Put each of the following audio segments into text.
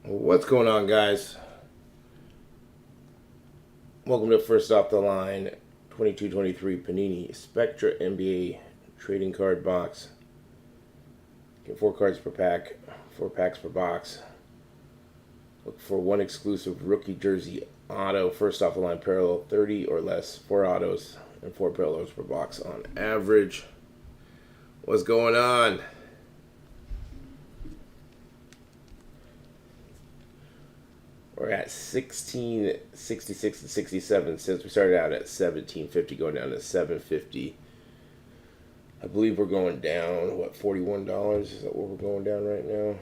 What's going on, guys? Welcome to First Off the Line 22-23 Panini Spectra NBA trading card box. Get 4 cards per pack, 4 packs per box. Look for one exclusive rookie jersey auto, first off the line parallel, 30 or less, 4 autos, and 4 parallels per box on average. What's going on? We're at 1666 and 67 cents. We started out at 1750, going down to 750. I believe we're going down, what, $41? Is that what we're going down right now?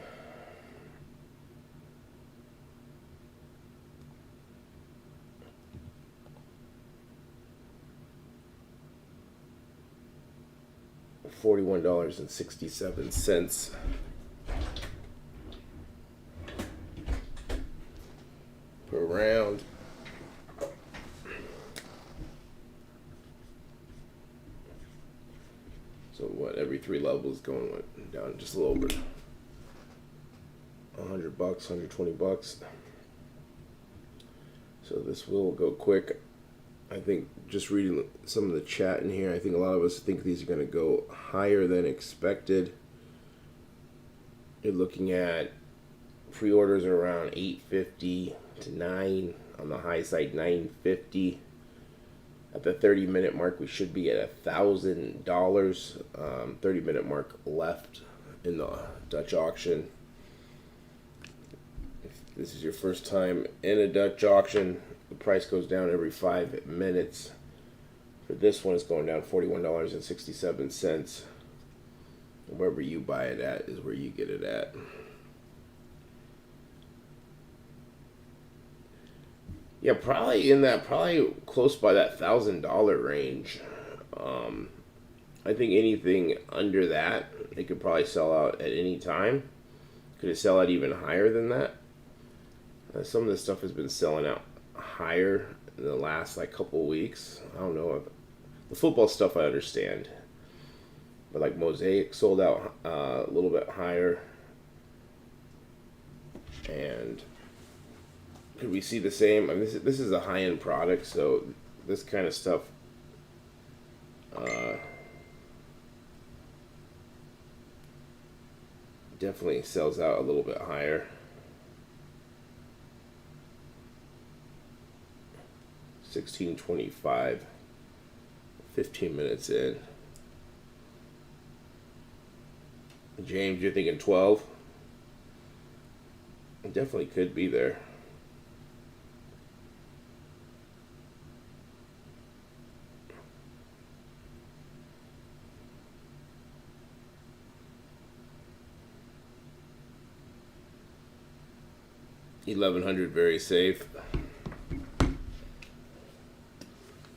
$41.67 per round. So what? Every 3 levels going down just a little over $100, $120. So this will go quick. I think just reading some of the chat in here, I think a lot of us think these are going to go higher than expected. You're looking at pre-orders are around $850 to $9, on the high side $950. At the 30-minute mark, we should be at $1,000. 30-minute mark left in the Dutch auction. If this is your first time in a Dutch auction, the price goes down every 5 minutes. For this one, it's going down $41.67. Wherever you buy it at is where you get it at. Yeah, probably close by that $1,000 range. I think anything under that, they could probably sell out at any time. Could it sell out even higher than that? Some of this stuff has been selling out higher in the last couple of weeks. I don't know. The football stuff I understand, but like Mosaic sold out a little bit higher. And could we see the same? I mean, this is a high-end product, so this kind of stuff definitely sells out a little bit higher. 1625, 15 minutes in. James, you're thinking 12? It definitely could be there. $1,100, very safe.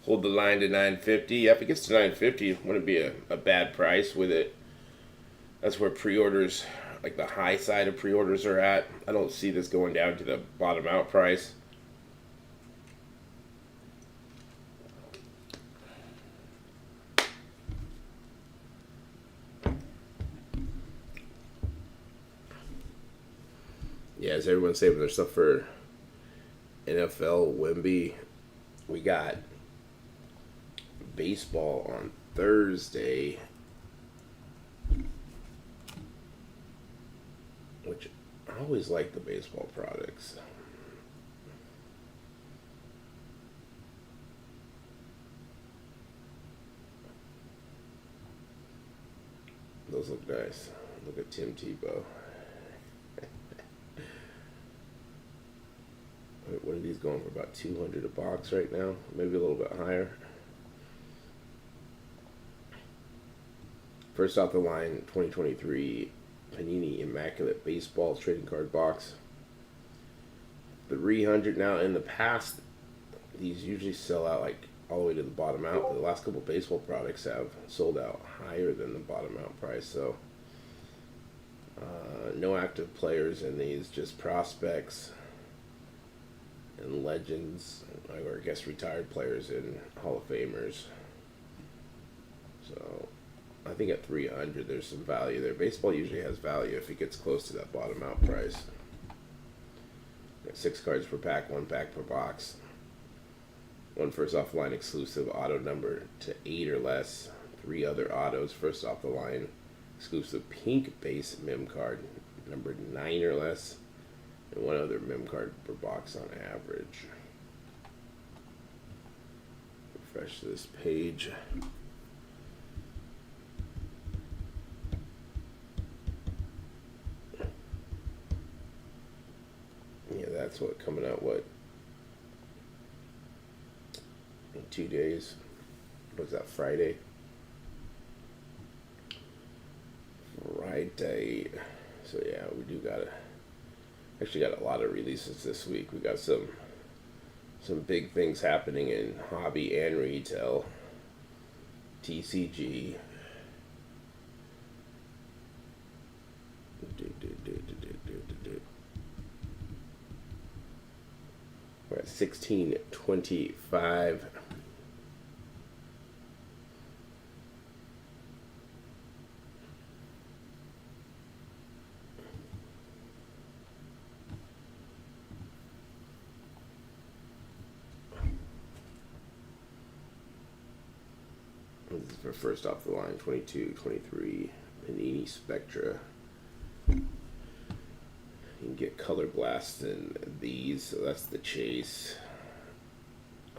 Hold the line to $950. Yeah, if it gets to $950, it wouldn't be a bad price with it. That's where pre-orders, like the high side of pre-orders are at. I don't see this going down to the bottom out price. Yeah, is everyone saving their stuff for NFL Wemby? We got baseball on Thursday, which I always like the baseball products. Those look nice. Look at Tim Tebow. What are these going for? About $200 a box right now? Maybe a little bit higher. First off the line, 2023 Panini Immaculate Baseball trading card box. 300 now. In the past, these usually sell out all the way to the bottom out. The last couple baseball products have sold out higher than the bottom out price. So no active players in these, just prospects and legends, or I guess retired players and Hall of Famers. So I think at 300 there's some value there. Baseball usually has value if it gets close to that bottom out price. 6 cards per pack, 1 pack per box. 1 first off the line exclusive auto number to 8 or less. 3 other autos first off the line exclusive pink base mem card number 9 or less. And 1 other mem card per box on average. Refresh this page. Yeah, that's what coming out in 2 days. Was that Friday? Friday. So yeah, we do actually got a lot of releases this week. We got some big things happening in hobby and retail. TCG. We're at 1625. This is for first off the line 22, 23 Panini Spectra. You can get color blast in these, so that's the chase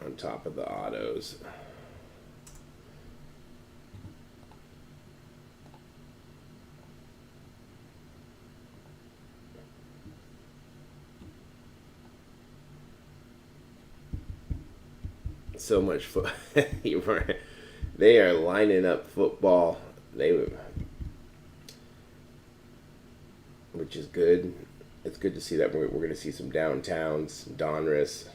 on top of the autos. So much fun. They are lining up football. Which is good. It's good to see that we're going to see some downtowns, Donruss.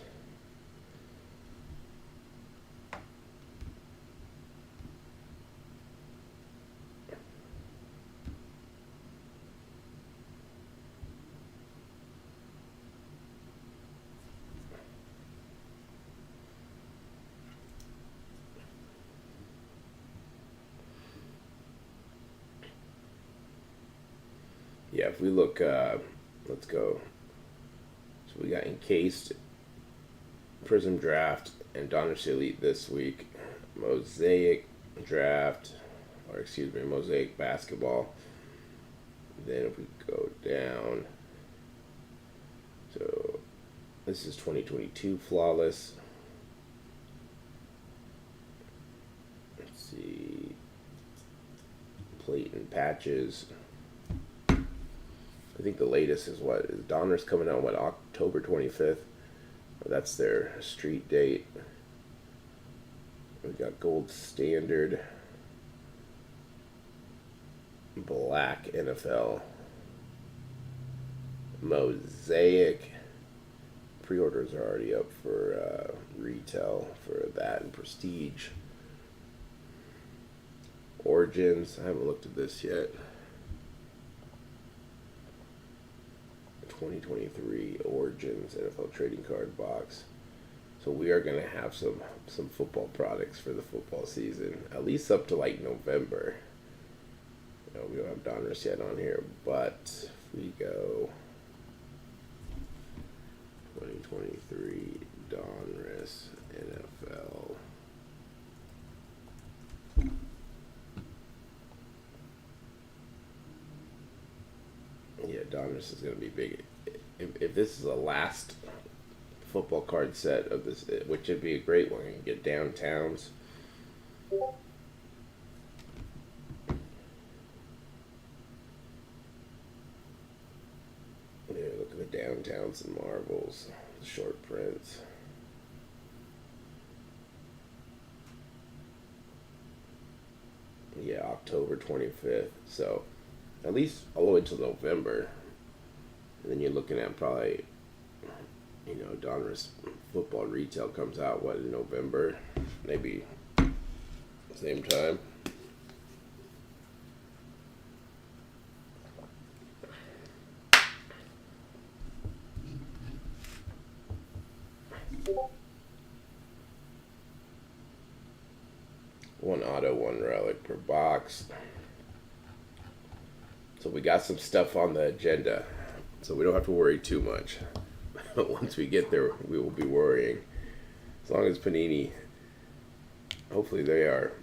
Yeah, if we look, let's go. So we got Encased, Prism Draft, and Donruss Elite this week. Mosaic Draft, or excuse me, Mosaic Basketball. Then if we go down, so this is 2022 Flawless. Let's see, Plate and Patches. I think the latest is Donruss coming out October 25th. That's their street date. We got Gold Standard, Black NFL, Mosaic. Pre-orders are already up for retail for that and Prestige. Origins, I haven't looked at this yet. 2023 Origins NFL trading card box. So we are going to have some football products for the football season, at least up to like November. You know, we don't have Donruss yet on here, but if we go 2023 Donruss NFL. Yeah, Donruss is going to be big. If this is the last football card set of this, which would be a great one, you can get downtowns. Yeah, look at the downtowns and marbles, the short prints. Yeah, October 25th. So at least all the way till November. And then you're looking at probably, you know, Donruss football retail comes out, in November? Maybe same time. One auto, one relic per box. So we got some stuff on the agenda, so we don't have to worry too much. But once we get there, we will be worrying. As long as Panini, hopefully they are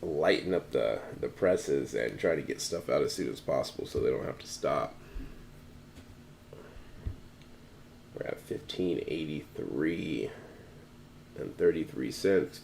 lighten up the presses and try to get stuff out as soon as possible so they don't have to stop. We're at 1583 and 33 cents.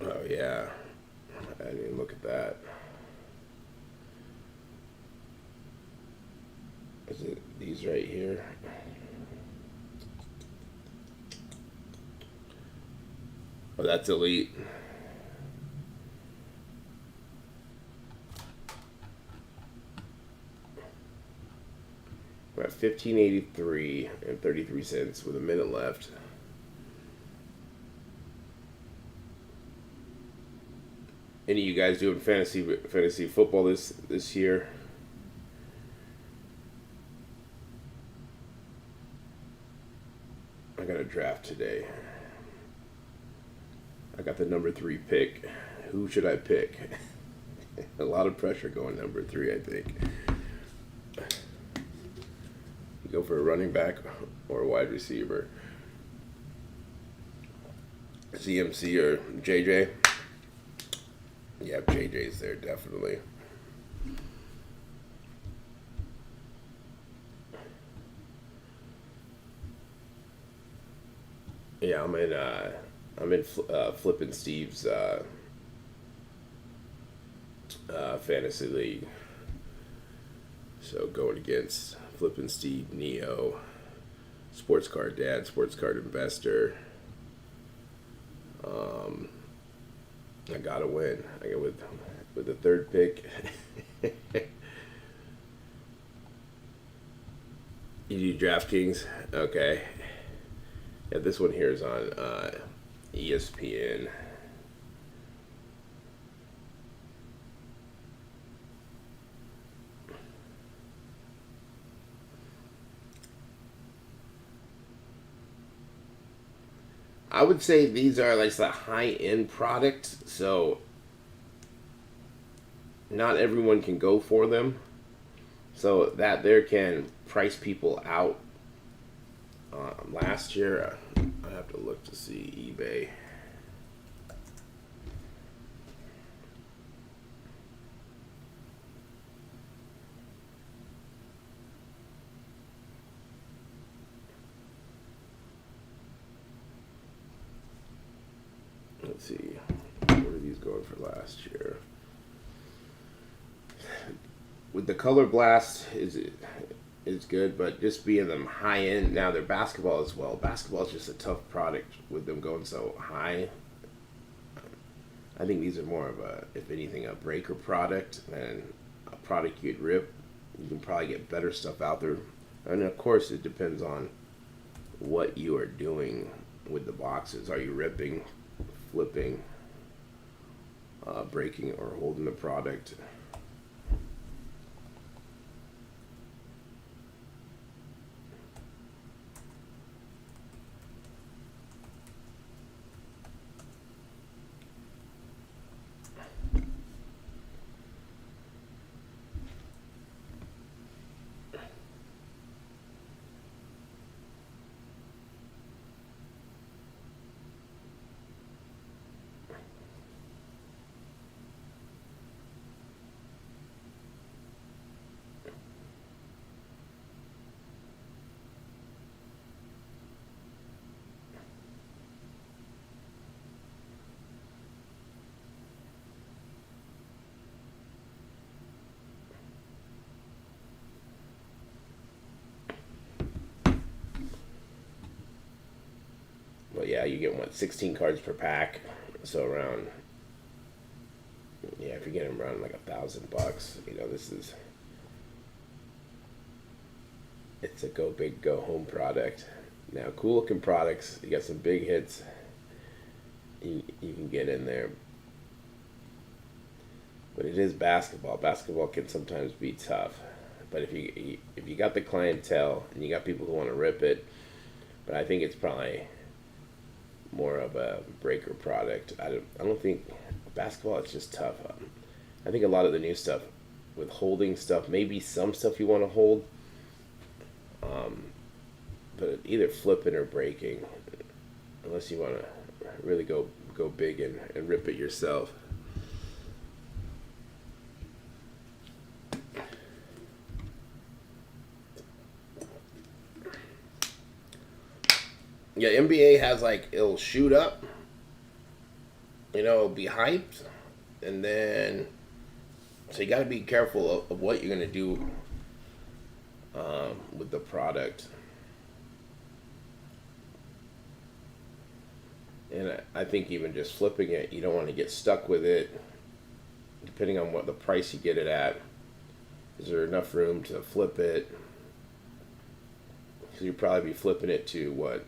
Oh yeah, I didn't even look at that. Is it these right here? Oh, that's elite. We're at 1583 and 33 cents with a minute left. Any of you guys doing fantasy football this year? I got a draft today. I got the number 3 pick. Who should I pick? A lot of pressure going number 3, I think. You go for a running back or a wide receiver. CMC or JJ? Yeah, JJ's there, definitely. Yeah, I'm in flipping Steve's fantasy league. So going against flipping Steve, Neo, sports card dad, sports card investor. I gotta win. I get with the third pick. You do DraftKings, okay? Yeah, this one here is on ESPN. I would say these are like the high-end product, so not everyone can go for them. So that there can price people out. Last year, I have to look to see eBay. Let's see, what are these going for last year? With the Color Blast is good, but just being them high end now, they're basketball as well. Basketball is just a tough product with them going so high. I think these are more of a, if anything, a breaker product than a product you'd rip. You can probably get better stuff out there, and of course, it depends on what you are doing with the boxes. Are you ripping, flipping, breaking, or holding the product? But yeah, you get 16 cards per pack, so around, yeah, if you're getting around like $1,000, this is it's a go big, go home product. Now, cool looking products. You got some big hits. You can get in there, but it is basketball. Basketball can sometimes be tough. But if you got the clientele and you got people who want to rip it, but I think it's probably more of a breaker product. I don't think basketball. It's just tough. I think a lot of the new stuff with holding stuff, maybe some stuff you want to hold, but either flipping or breaking, unless you want to really go big and rip it yourself. Yeah, NBA has like it'll shoot up, it'll be hyped, and then so you got to be careful of what you're gonna do with the product. And I think even just flipping it, you don't want to get stuck with it. Depending on what the price you get it at, is there enough room to flip it? Because you'd probably be flipping it to what?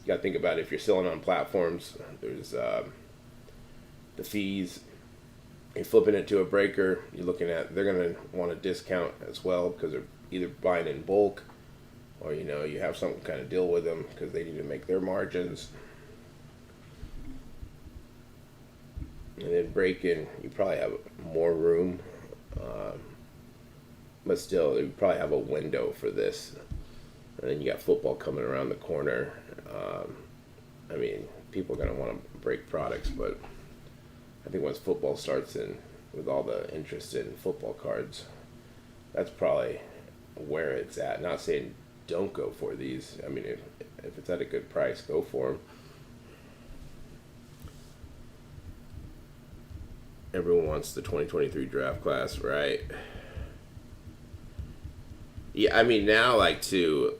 You got to think about it. If you're selling on platforms, there's the fees. You're flipping it to a breaker. You're looking at they're going to want a discount as well because they're either buying in bulk or you have some kind of deal with them because they need to make their margins. And then breaking, you probably have more room, but still, you probably have a window for this. And then you got football coming around the corner. I mean, people are going to want to break products, but I think once football starts in, with all the interest in football cards, that's probably where it's at. Not saying don't go for these. I mean, if it's at a good price, go for them. Everyone wants the 2023 draft class, right? Yeah, I mean now like to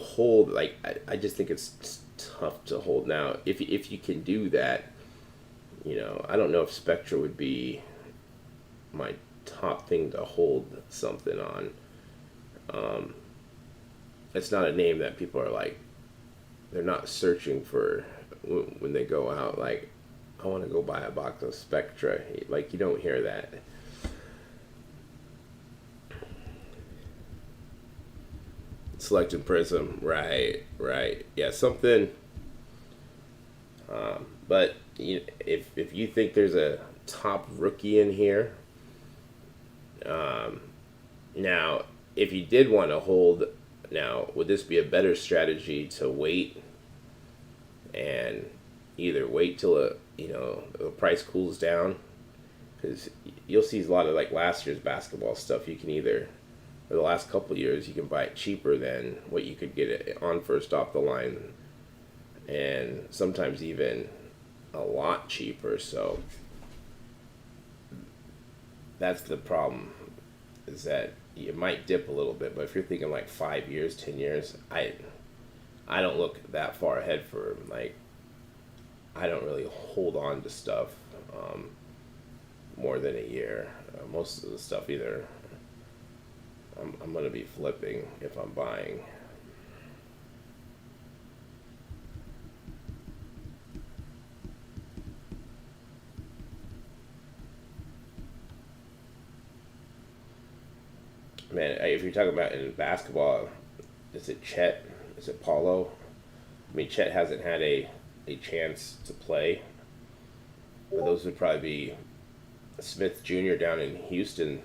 hold like I just think it's tough to hold now. If you can do that, I don't know if Spectra would be my top thing to hold something on. It's not a name that people are like they're not searching for when they go out like I want to go buy a box of Spectra. Like, you don't hear that. Selected Prism, right. Yeah, something. But if you think there's a top rookie in here, now, if you did want to hold, now, would this be a better strategy to wait and either wait till the price cools down, because you'll see a lot of like last year's basketball stuff. You can either, or the last couple of years, you can buy it cheaper than what you could get it on first off the line, and sometimes even a lot cheaper. So that's the problem, is that it might dip a little bit, but if you're thinking like 5 years, 10 years, I don't look that far ahead for like. I don't really hold on to stuff more than a year. Most of the stuff either I'm going to be flipping if I'm buying. Man, if you're talking about in basketball, is it Chet? Is it Paulo? I mean, Chet hasn't had a chance to play, but those would probably be Smith Jr. down in Houston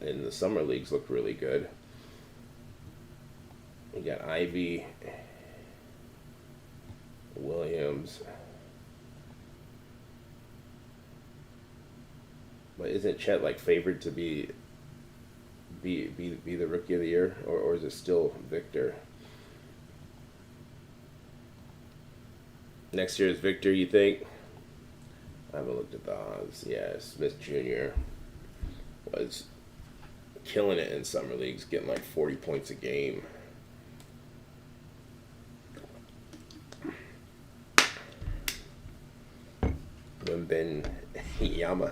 in the summer leagues look really good. You got Ivy, Williams, but isn't Chet like favored to be the rookie of the year, or is it still Victor? Next year is Victor, you think? I haven't looked at the odds. Yeah, Smith Jr. was killing it in summer leagues, getting like 40 points a game. Wimben Yama.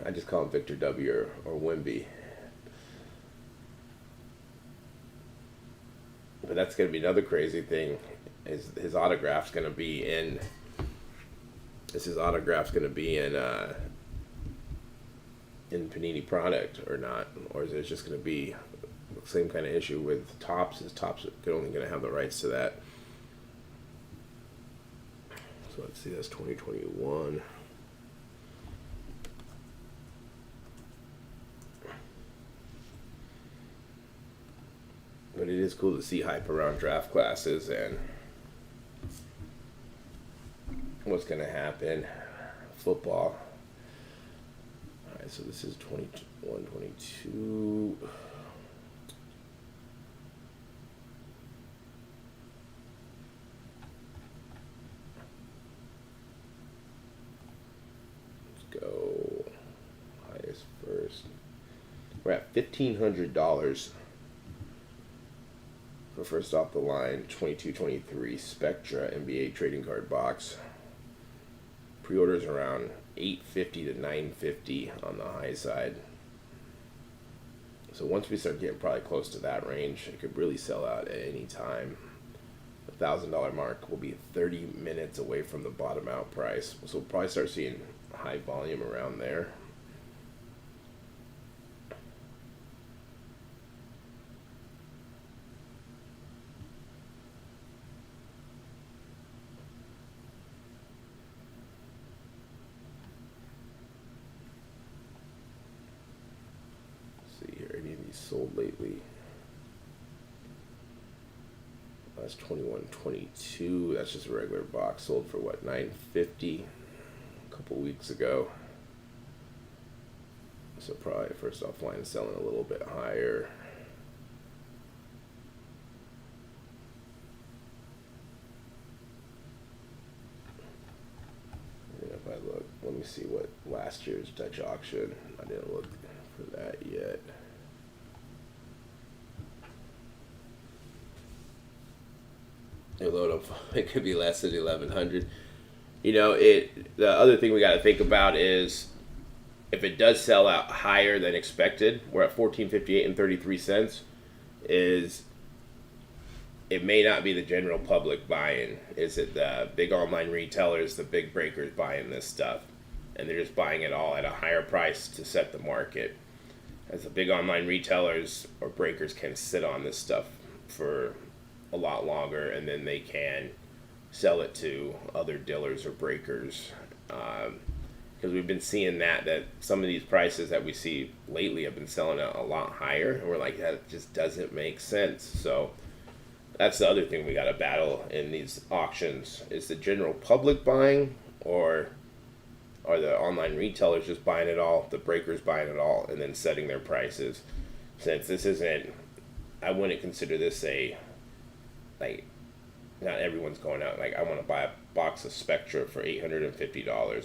I just call him Victor W. or Wimby. But that's going to be another crazy thing. His autograph's going to be in. Is his autograph's going to be in Panini product or not, or is it just going to be the same kind of issue with Topps? Is Topps only going to have the rights to that? So let's see. That's 2021. But it is cool to see hype around draft classes and what's going to happen. Football. All right, so this is 21, 22. Let's go highest first. We're at $1,500 for first off the line 22-23 Spectra NBA trading card box. Pre-orders around $850 to $950 on the high side. So once we start getting probably close to that range, it could really sell out at any time. The $1,000 mark will be 30 minutes away from the bottom out price. So we'll probably start seeing high volume around there. Sold lately. That's 21-22. That's just a regular box. Sold for what, $950 a couple weeks ago. So probably first offline selling a little bit higher. And if I look, let me see what last year's Dutch auction. I didn't look for that yet. It could be less than 1,100. You know, the other thing we got to think about is if it does sell out higher than expected, we're at $14.58 and 33 cents. Is it may not be the general public buying. Is it the big online retailers, the big breakers buying this stuff, and they're just buying it all at a higher price to set the market? As the big online retailers or breakers can sit on this stuff for a lot longer, and then they can sell it to other dealers or breakers, because we've been seeing that some of these prices that we see lately have been selling a lot higher, and we're like, that just doesn't make sense. So that's the other thing we got to battle in these auctions. Is the general public buying, or are the online retailers just buying it all, the breakers buying it all, and then setting their prices? Since this isn't, I wouldn't consider this like, not everyone's going out like, I want to buy a box of Spectra for $850.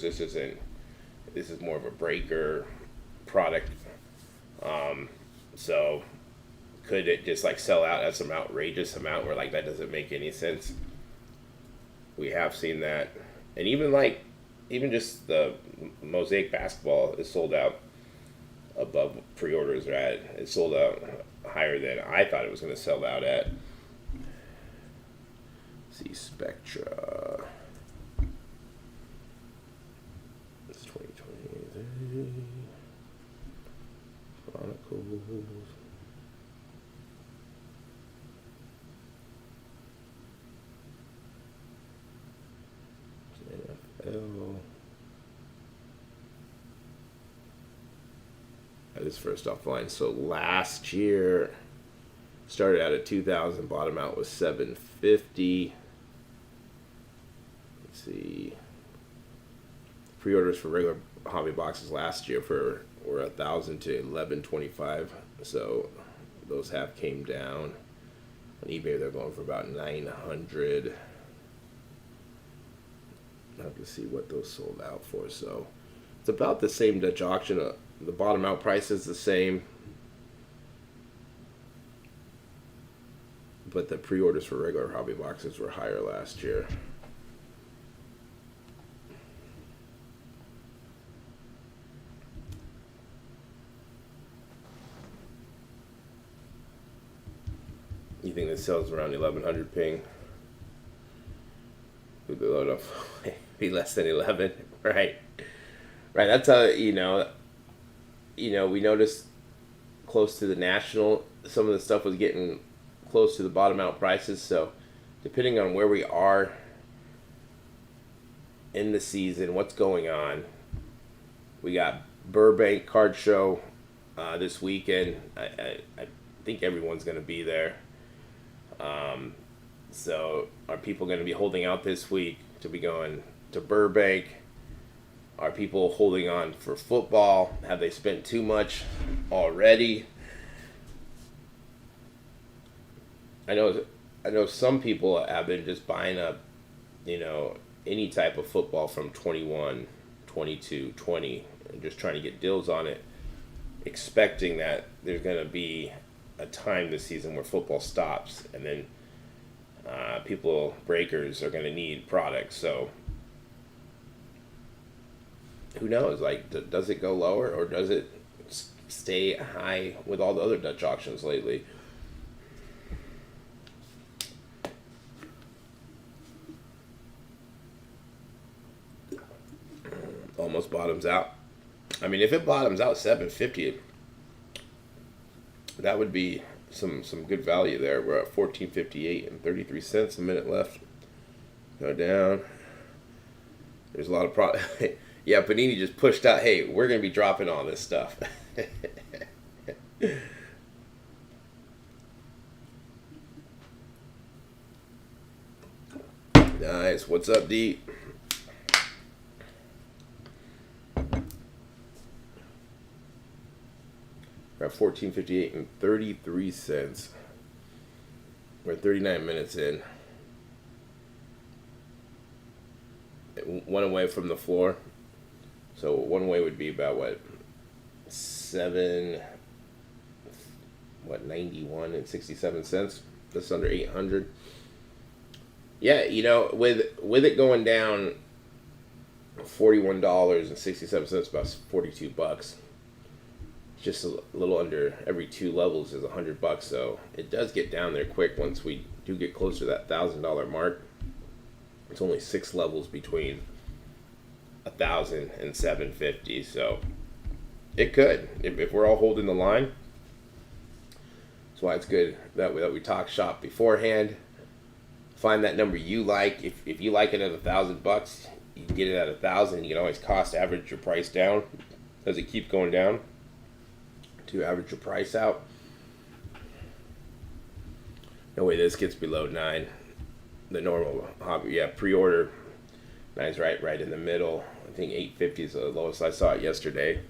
This is more of a breaker product. So could it just like sell out at some outrageous amount where like that doesn't make any sense? We have seen that. And even just the Mosaic basketball is sold out above pre-orders are at. It's sold out higher than I thought it was going to sell out at. See Spectra. It's 2023. Chronicles. NFL. This first offline. So last year started out at 2,000, bottom out was 750. Let's see. Pre-orders for regular hobby boxes last year were 1,000 to 1,125. So those have came down. On eBay they're going for about 900. I have to see what those sold out for. So it's about the same Dutch auction. The bottom out price is the same, but the pre-orders for regular hobby boxes were higher last year. You think this sells around 1100 ping? Would the load up be less than 11? Right. Right. That's how we noticed close to the national, some of the stuff was getting close to the bottom out prices. So, depending on where we are in the season, what's going on, we got Burbank Card Show this weekend. I think everyone's going to be there. So, are people going to be holding out this week to be going to Burbank? Are people holding on for football? Have they spent too much already? I know some people have been just buying up, any type of football from 21, 22, 20, and just trying to get deals on it, expecting that there's going to be a time this season where football stops, and then breakers are going to need products. So who knows? Like, does it go lower or does it stay high with all the other Dutch auctions lately? Almost bottoms out. I mean, if it bottoms out 750, that would be some good value there. We're at 14.58 and 33 cents. A minute left. Go down. There's a lot of product. Yeah, Panini just pushed out, hey, we're going to be dropping all this stuff. Nice. What's up, D? We're at 14.58 and 33 cents. We're 39 minutes in. One away from the floor. So one way would be about 91 and 67 cents. Just under 800. Yeah, with it going down $41.67, about $42. Just a little under every two levels is $100. So it does get down there quick once we do get closer to that $1,000 mark. It's only 6 levels between 1,000 and 750. So it could, if we're all holding the line. That's why it's good that we talk shop beforehand. Find that number you like. If you like it at $1,000, you can get it at 1,000. You can always cost average your price down as it keeps going down to average your price out. No way this gets below 9. The normal hobby, yeah, pre-order 9's right in the middle. I think 850 is the lowest. I saw it yesterday.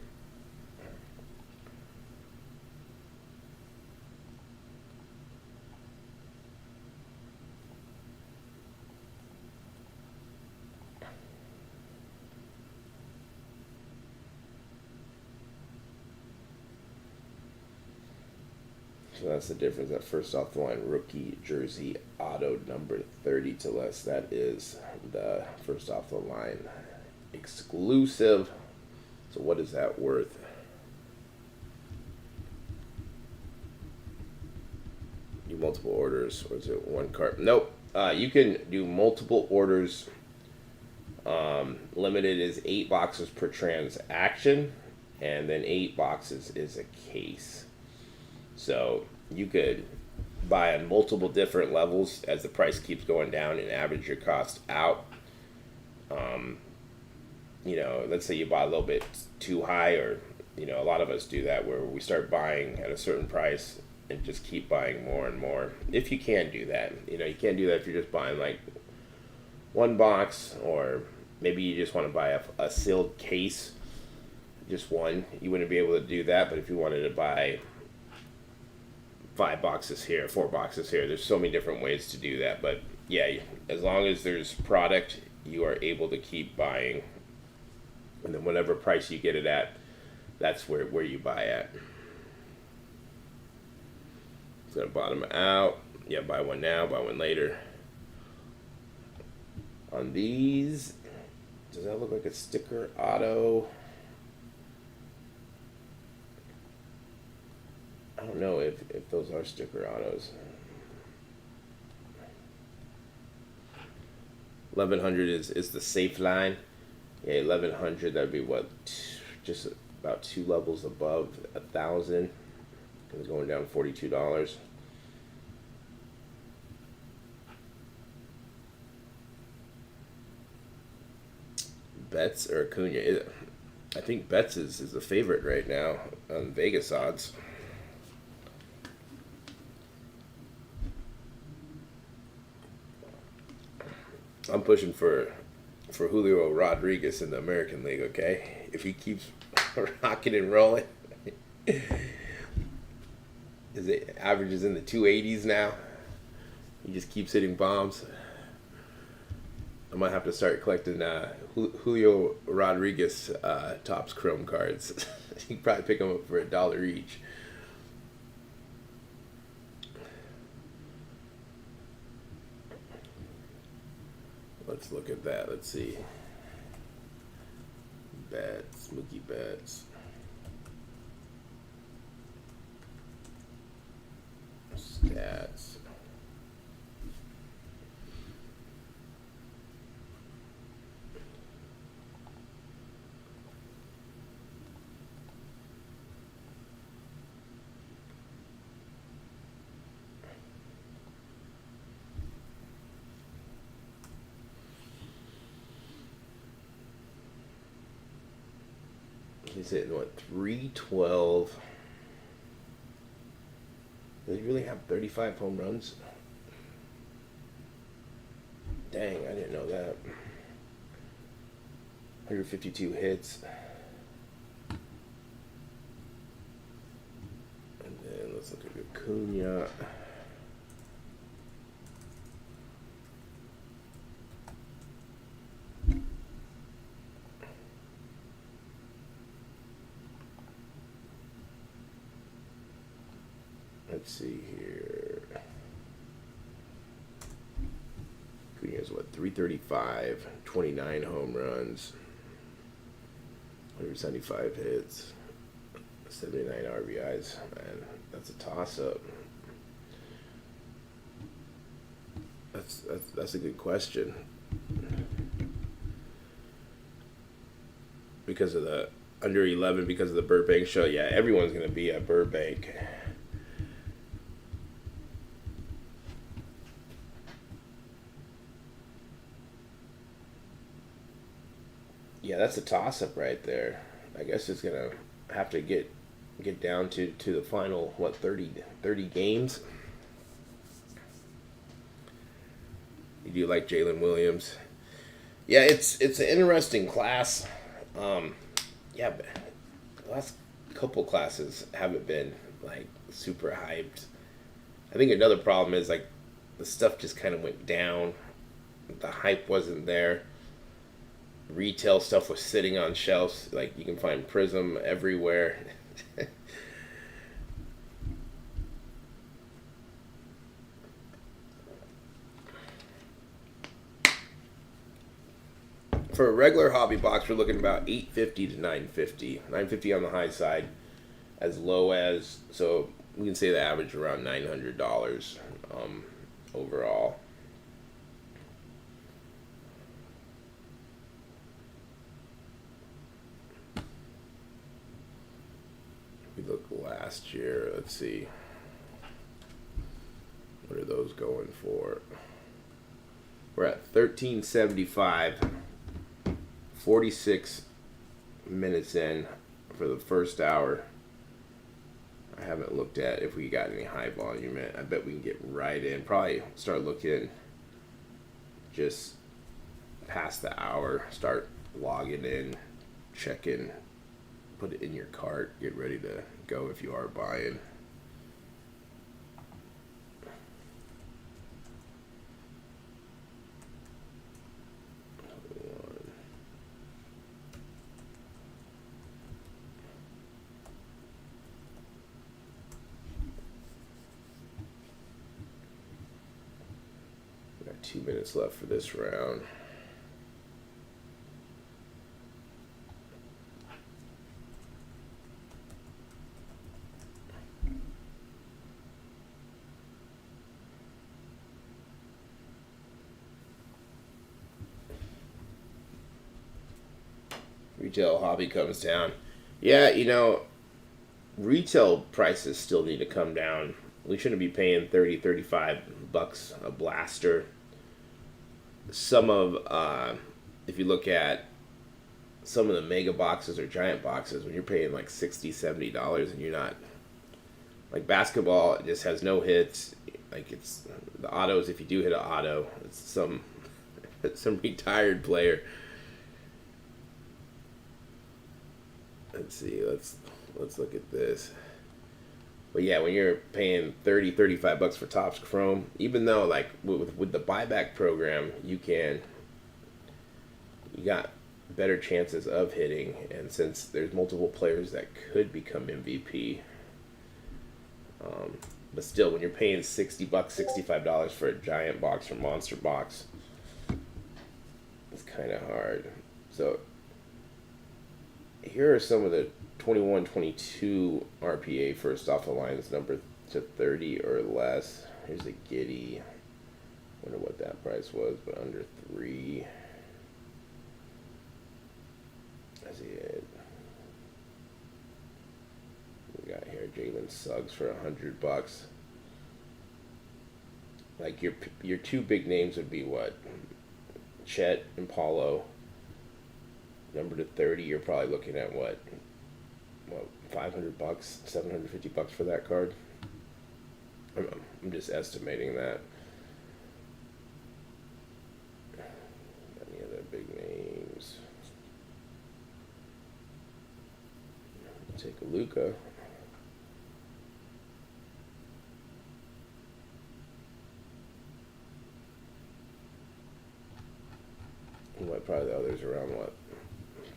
So that's the difference. That first off the line rookie jersey auto number 30 to less. That is the first off the line exclusive. So what is that worth? Do multiple orders, or is it one card? Nope. You can do multiple orders. Limited is 8 boxes per transaction, and then 8 boxes is a case. So you could buy on multiple different levels as the price keeps going down and average your cost out. Let's say you buy a little bit too high, or a lot of us do that where we start buying at a certain price and just keep buying more and more. If you can do that, you can't do that if you're just buying like one box, or maybe you just want to buy a sealed case, just one. You wouldn't be able to do that, but if you wanted to buy 5 boxes here, 4 boxes here. There's so many different ways to do that. But yeah, as long as there's product, you are able to keep buying. And then whatever price you get it at, that's where you buy at. It's going to bottom out. Yeah, buy one now, buy one later. On these, does that look like a sticker auto? I don't know if those are sticker autos. 1100 is the safe line. Yeah, 1100. That'd be what, just about two levels above 1,000. It's going down $42. Betts or Acuna? I think Betts is the favorite right now on Vegas odds. I'm pushing for Julio Rodriguez in the American League. Okay, if he keeps rocking and rolling, his average is in the 280s now. He just keeps hitting bombs. I might have to start collecting Julio Rodriguez Topps Chrome cards. You can probably pick them up for $1 each. Let's look at that. Let's see. Betts, Mookie Betts. Stats. He's hitting what, 312. Does he really have 35 home runs? Dang, I didn't know that. 152 hits. And then let's look at Acuna. Let's see here. Acuna's what, 335, 29 home runs, 175 hits, 79 RBIs. Man, that's a toss-up. That's a good question. Because of the under 11, because of the Burbank show, yeah, everyone's going to be at Burbank. Yeah, that's a toss-up right there. I guess it's gonna have to get down to the final, what, 30 games. You do like Jalen Williams? Yeah, it's an interesting class. Yeah, but the last couple classes haven't been like super hyped. I think another problem is like the stuff just kind of went down. The hype wasn't there. Retail stuff was sitting on shelves. Like, you can find Prism everywhere. For a regular hobby box, we're looking about $850 to $950. $950 on the high side, as low as, so we can say the average around $900 overall. We look last year, let's see, what are those going for? We're at 1375, 46 minutes in for the first hour. I haven't looked at if we got any high volume in. I bet we can get right in. Probably start looking just past the hour, start logging in, checking, put it in your cart, get ready to go if you are buying. We got 2 minutes left for this round. Retail hobby comes down. Yeah, retail prices still need to come down. We shouldn't be paying 30, 35 bucks a blaster. Some of, if you look at some of the mega boxes or giant boxes, when you're paying like 60, $70 and you're not, like basketball, it just has no hits. Like it's the autos, if you do hit an auto, it's some retired player. Let's see, let's look at this. But yeah, when you're paying 30, 35 bucks for Topps Chrome, even though like with the buyback program, you got better chances of hitting, and since there's multiple players that could become MVP, but still, when you're paying 60 bucks, $65 for a giant box or monster box, it's kind of hard. So here are some of the 21, 22 RPA first off the lines, number to 30 or less. Here's a Giddy. Wonder what that price was, but under 3. That's it. We got here Jalen Suggs for $100. Like your two big names would be what? Chet and Paulo. Number to 30, you're probably looking at what, $500, $750 for that card. I'm just estimating that. Any other big names? Take a Luka. Probably the others around what,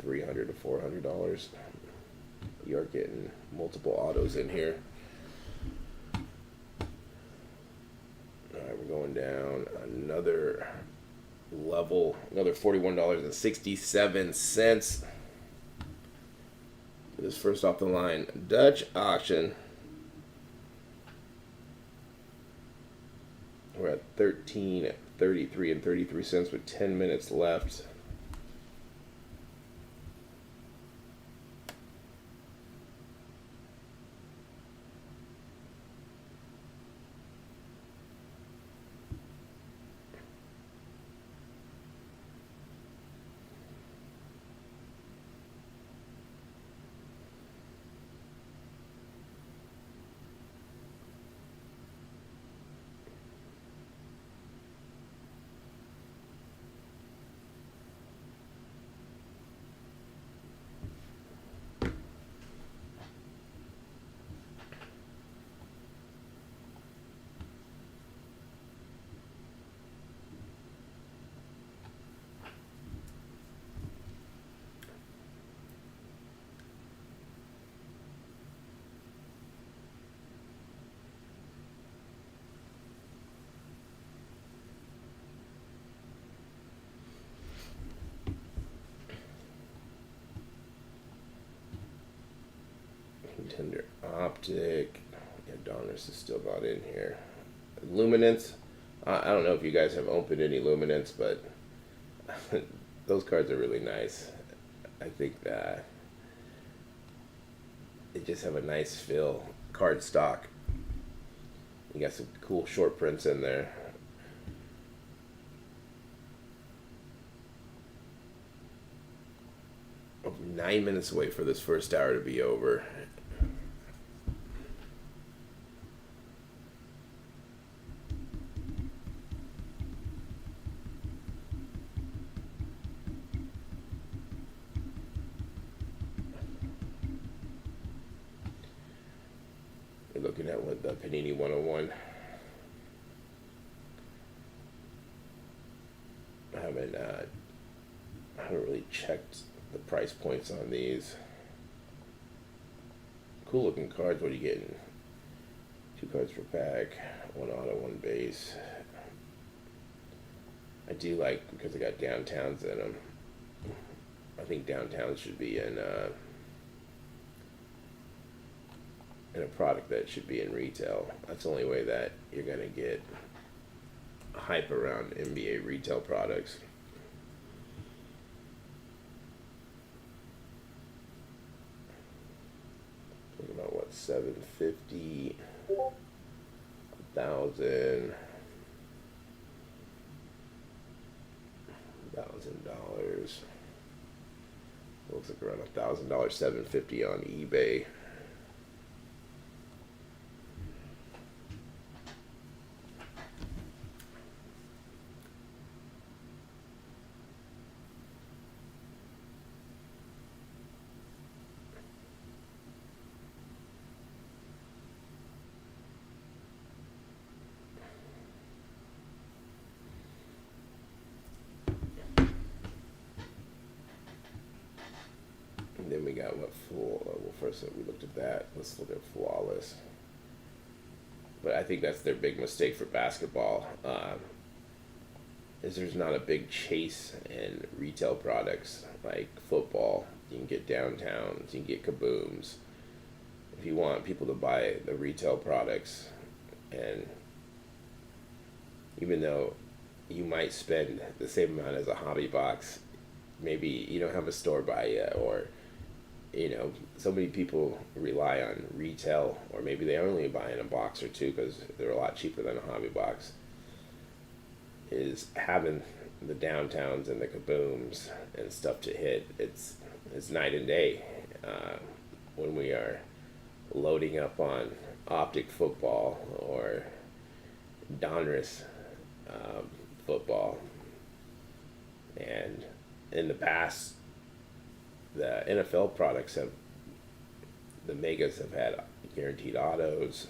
$300 to $400. You're getting multiple autos in here. All right, we're going down another level, another $41.67. This first off the line Dutch auction. We're at 13.33 and 33 cents with 10 minutes left. Contender Optic. Yeah, Donruss is still not in here. Luminance. I don't know if you guys have opened any Luminance, but those cards are really nice. I think that they just have a nice feel. Card stock. You got some cool short prints in there. I'm 9 minutes away for this first hour to be over. You're looking at what the Panini 101. I haven't really checked the price points on these. Cool looking cards. What are you getting? 2 cards per pack, 1 auto, 1 base. I do like because they got downtowns in them. I think downtowns should be in a product that should be in retail. That's the only way that you're gonna get hype around NBA retail products. $750, 1,000, $1,000. Looks like around $1,000, $750 on eBay. And then we got what full? Well, first we looked at that. Let's look at flawless. But I think that's their big mistake for basketball. Is there's not a big chase in retail products like football. You can get downtowns, you can get kabooms. If you want people to buy the retail products, and even though you might spend the same amount as a hobby box, maybe you don't have a store by you, or so many people rely on retail, or maybe they only buy in a box or two because they're a lot cheaper than a hobby box. Is having the downtowns and the kabooms and stuff to hit. It's night and day when we are loading up on optic football or Donruss football. And in the past, the NFL products the megas have had guaranteed autos.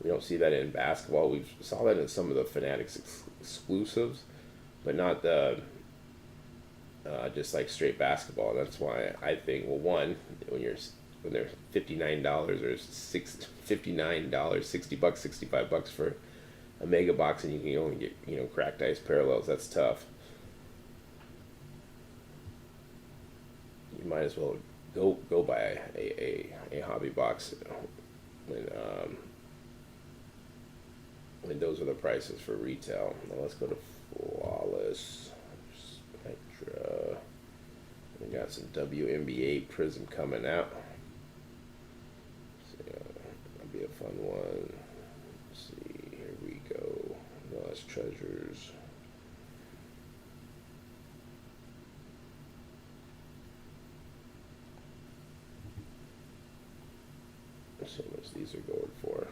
We don't see that in basketball. We saw that in some of the Fanatics exclusives, but not the just like straight basketball. That's why I think, well, one, when they're $59 or $59, $60, $65 for a mega box, and you can only get cracked ice parallels. That's tough. You might as well go buy a hobby box when those are the prices for retail. Now let's go to flawless Spectra. We got some WNBA Prism coming out. So, that'll be a fun one. Let's see, here we go. Lost Treasures. Let's see how much these are going for.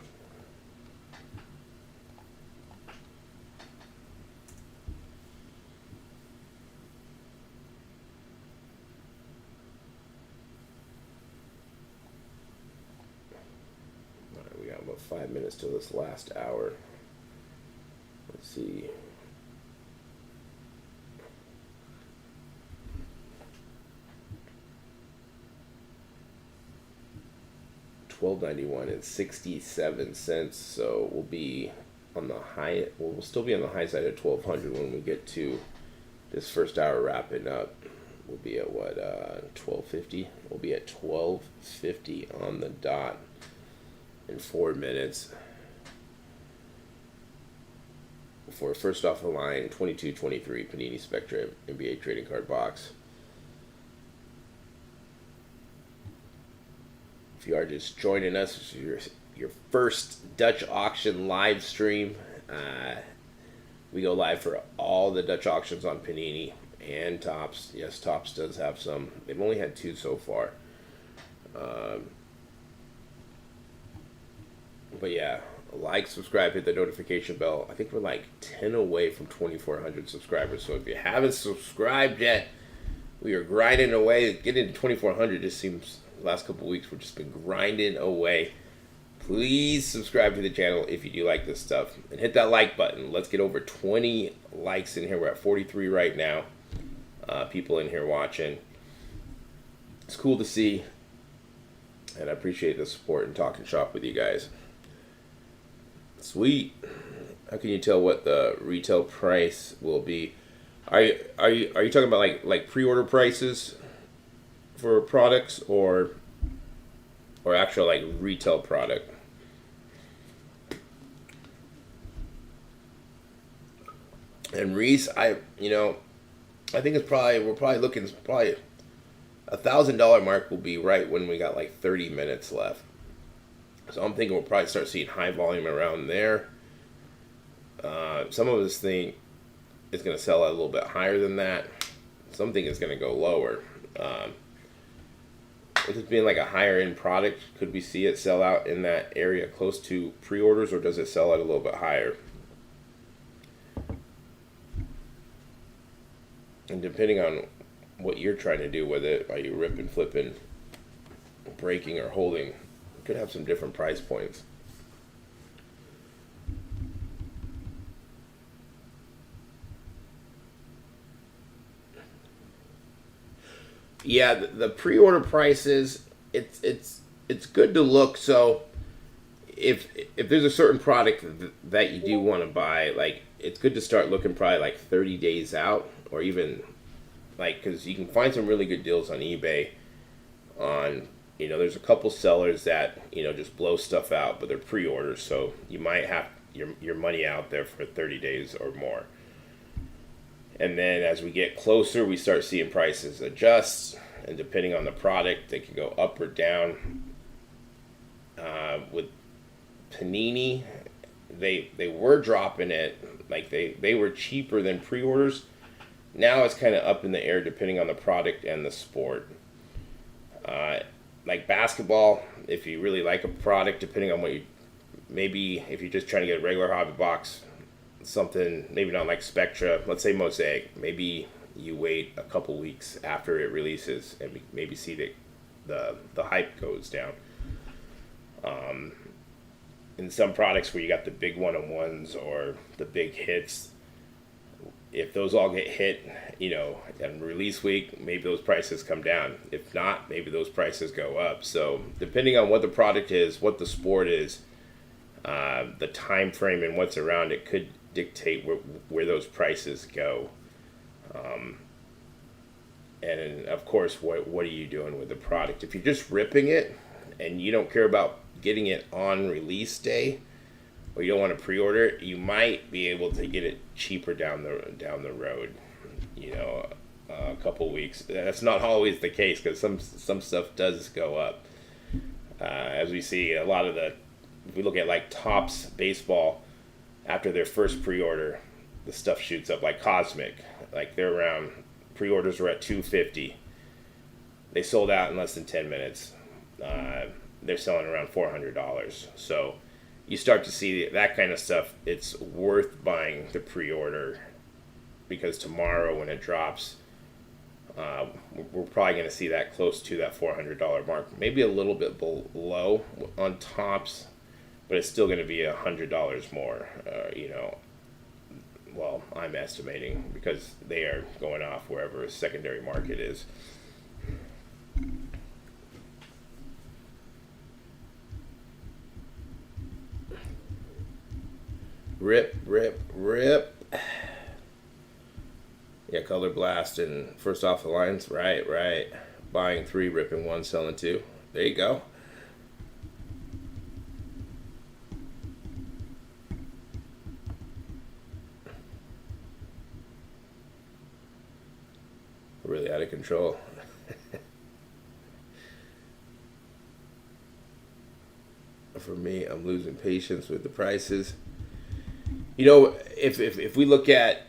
Alright, we got about 5 minutes till this last hour. Let's see. $12.91 and 67 cents. So we'll be on the high. Well, we'll still be on the high side of 1,200 when we get to this first hour wrapping up. We'll be at what 12:50. We'll be at 12:50 on the dot in 4 minutes. For first off the line, 22-23 Panini Spectra NBA trading card box. If you are just joining us, this is your first Dutch auction live stream. We go live for all the Dutch auctions on Panini and Topps. Yes, Topps does have some. They've only had 2 so far. But yeah, like, subscribe, hit the notification bell. I think we're like 10 away from 2,400 subscribers. So if you haven't subscribed yet, we are grinding away. Getting to 2,400 just seems... last couple weeks we've just been grinding away. Please subscribe to the channel if you do like this stuff, and hit that like button. Let's get over 20 likes in here. We're at 43 right now. People in here watching. It's cool to see, and I appreciate the support and talking shop with you guys. Sweet. How can you tell what the retail price will be? Are you talking about like pre-order prices for products, or actual like retail product? And Reese, I think we're probably looking $1,000 mark will be right when we got like 30 minutes left. So I'm thinking we'll probably start seeing high volume around there. Some of us think it's going to sell at a little bit higher than that. Some think it's going to go lower. With it being like a higher end product, could we see it sell out in that area close to pre-orders, or does it sell at a little bit higher? And depending on what you're trying to do with it, are you ripping, flipping, breaking, or holding? You could have some different price points. Yeah, the pre-order prices, it's good to look. So if there's a certain product that you do want to buy, like it's good to start looking probably like 30 days out, or even like, because you can find some really good deals on eBay. On there's a couple sellers that just blow stuff out, but they're pre-orders, so you might have your money out there for 30 days or more. And then as we get closer, we start seeing prices adjust, and depending on the product, they can go up or down. With Panini, they were dropping it, like they were cheaper than pre-orders. Now it's kind of up in the air depending on the product and the sport. Like basketball, if you really like a product, depending on what maybe if you're just trying to get a regular hobby box, something maybe not like Spectra, let's say Mosaic, maybe you wait a couple weeks after it releases and maybe see the hype goes down. In some products where you got the big one-on-ones or the big hits, if those all get hit, on release week, maybe those prices come down. If not, maybe those prices go up. So depending on what the product is, what the sport is, the time frame and what's around it could dictate where those prices go. And of course, what are you doing with the product? If you're just ripping it and you don't care about getting it on release day, or you don't want to pre-order it, you might be able to get it cheaper down the road. A couple weeks. That's not always the case, because some stuff does go up. As we see, a lot of if we look at like Topps baseball, after their first pre-order, the stuff shoots up. Like Cosmic, like they're around, pre-orders were at $250. They sold out in less than 10 minutes. They're selling around $400. So you start to see that kind of stuff. It's worth buying the pre-order, because tomorrow when it drops, we're probably going to see that close to that $400 mark, maybe a little bit below on Topps, but it's still going to be $100 more. Well, I'm estimating, because they are going off wherever a secondary market is. Rip, rip, rip. Yeah, Color Blast and First Off the Lines. Right. Buying 3, ripping 1, selling 2. There you go. Really out of control. For me, I'm losing patience with the prices. If we look at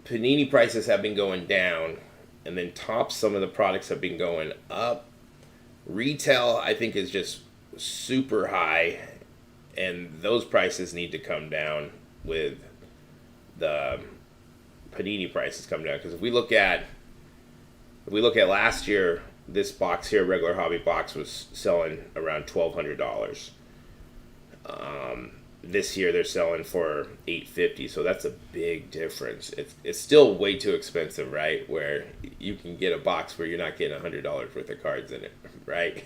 Panini, prices have been going down, and then Topps, some of the products have been going up. Retail, I think, is just super high, and those prices need to come down with the Panini prices come down. Because if we look at last year, this box here, regular hobby box, was selling around $1,200. This year they're selling for $850, so that's a big difference. It's still way too expensive, right? Where you can get a box where you're not getting $100 worth of cards in it, right?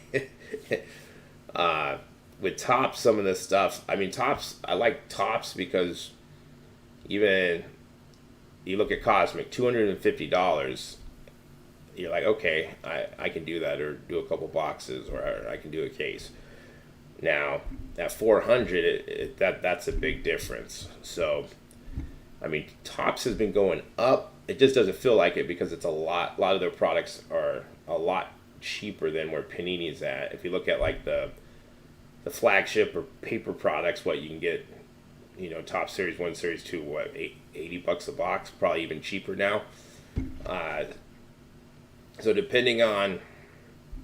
With Topps, some of this stuff, Topps, I like Topps because even you look at Cosmic, $250, you're like, okay, I can do that, or do a couple boxes, or I can do a case. Now, at 400, that's a big difference. So, Topps has been going up. It just doesn't feel like it, because it's a lot of their products are a lot cheaper than where Panini's at. If you look at like the the flagship or paper products, what you can get, top series 1, series 2, what, $80 a box, probably even cheaper now. Uh, so depending on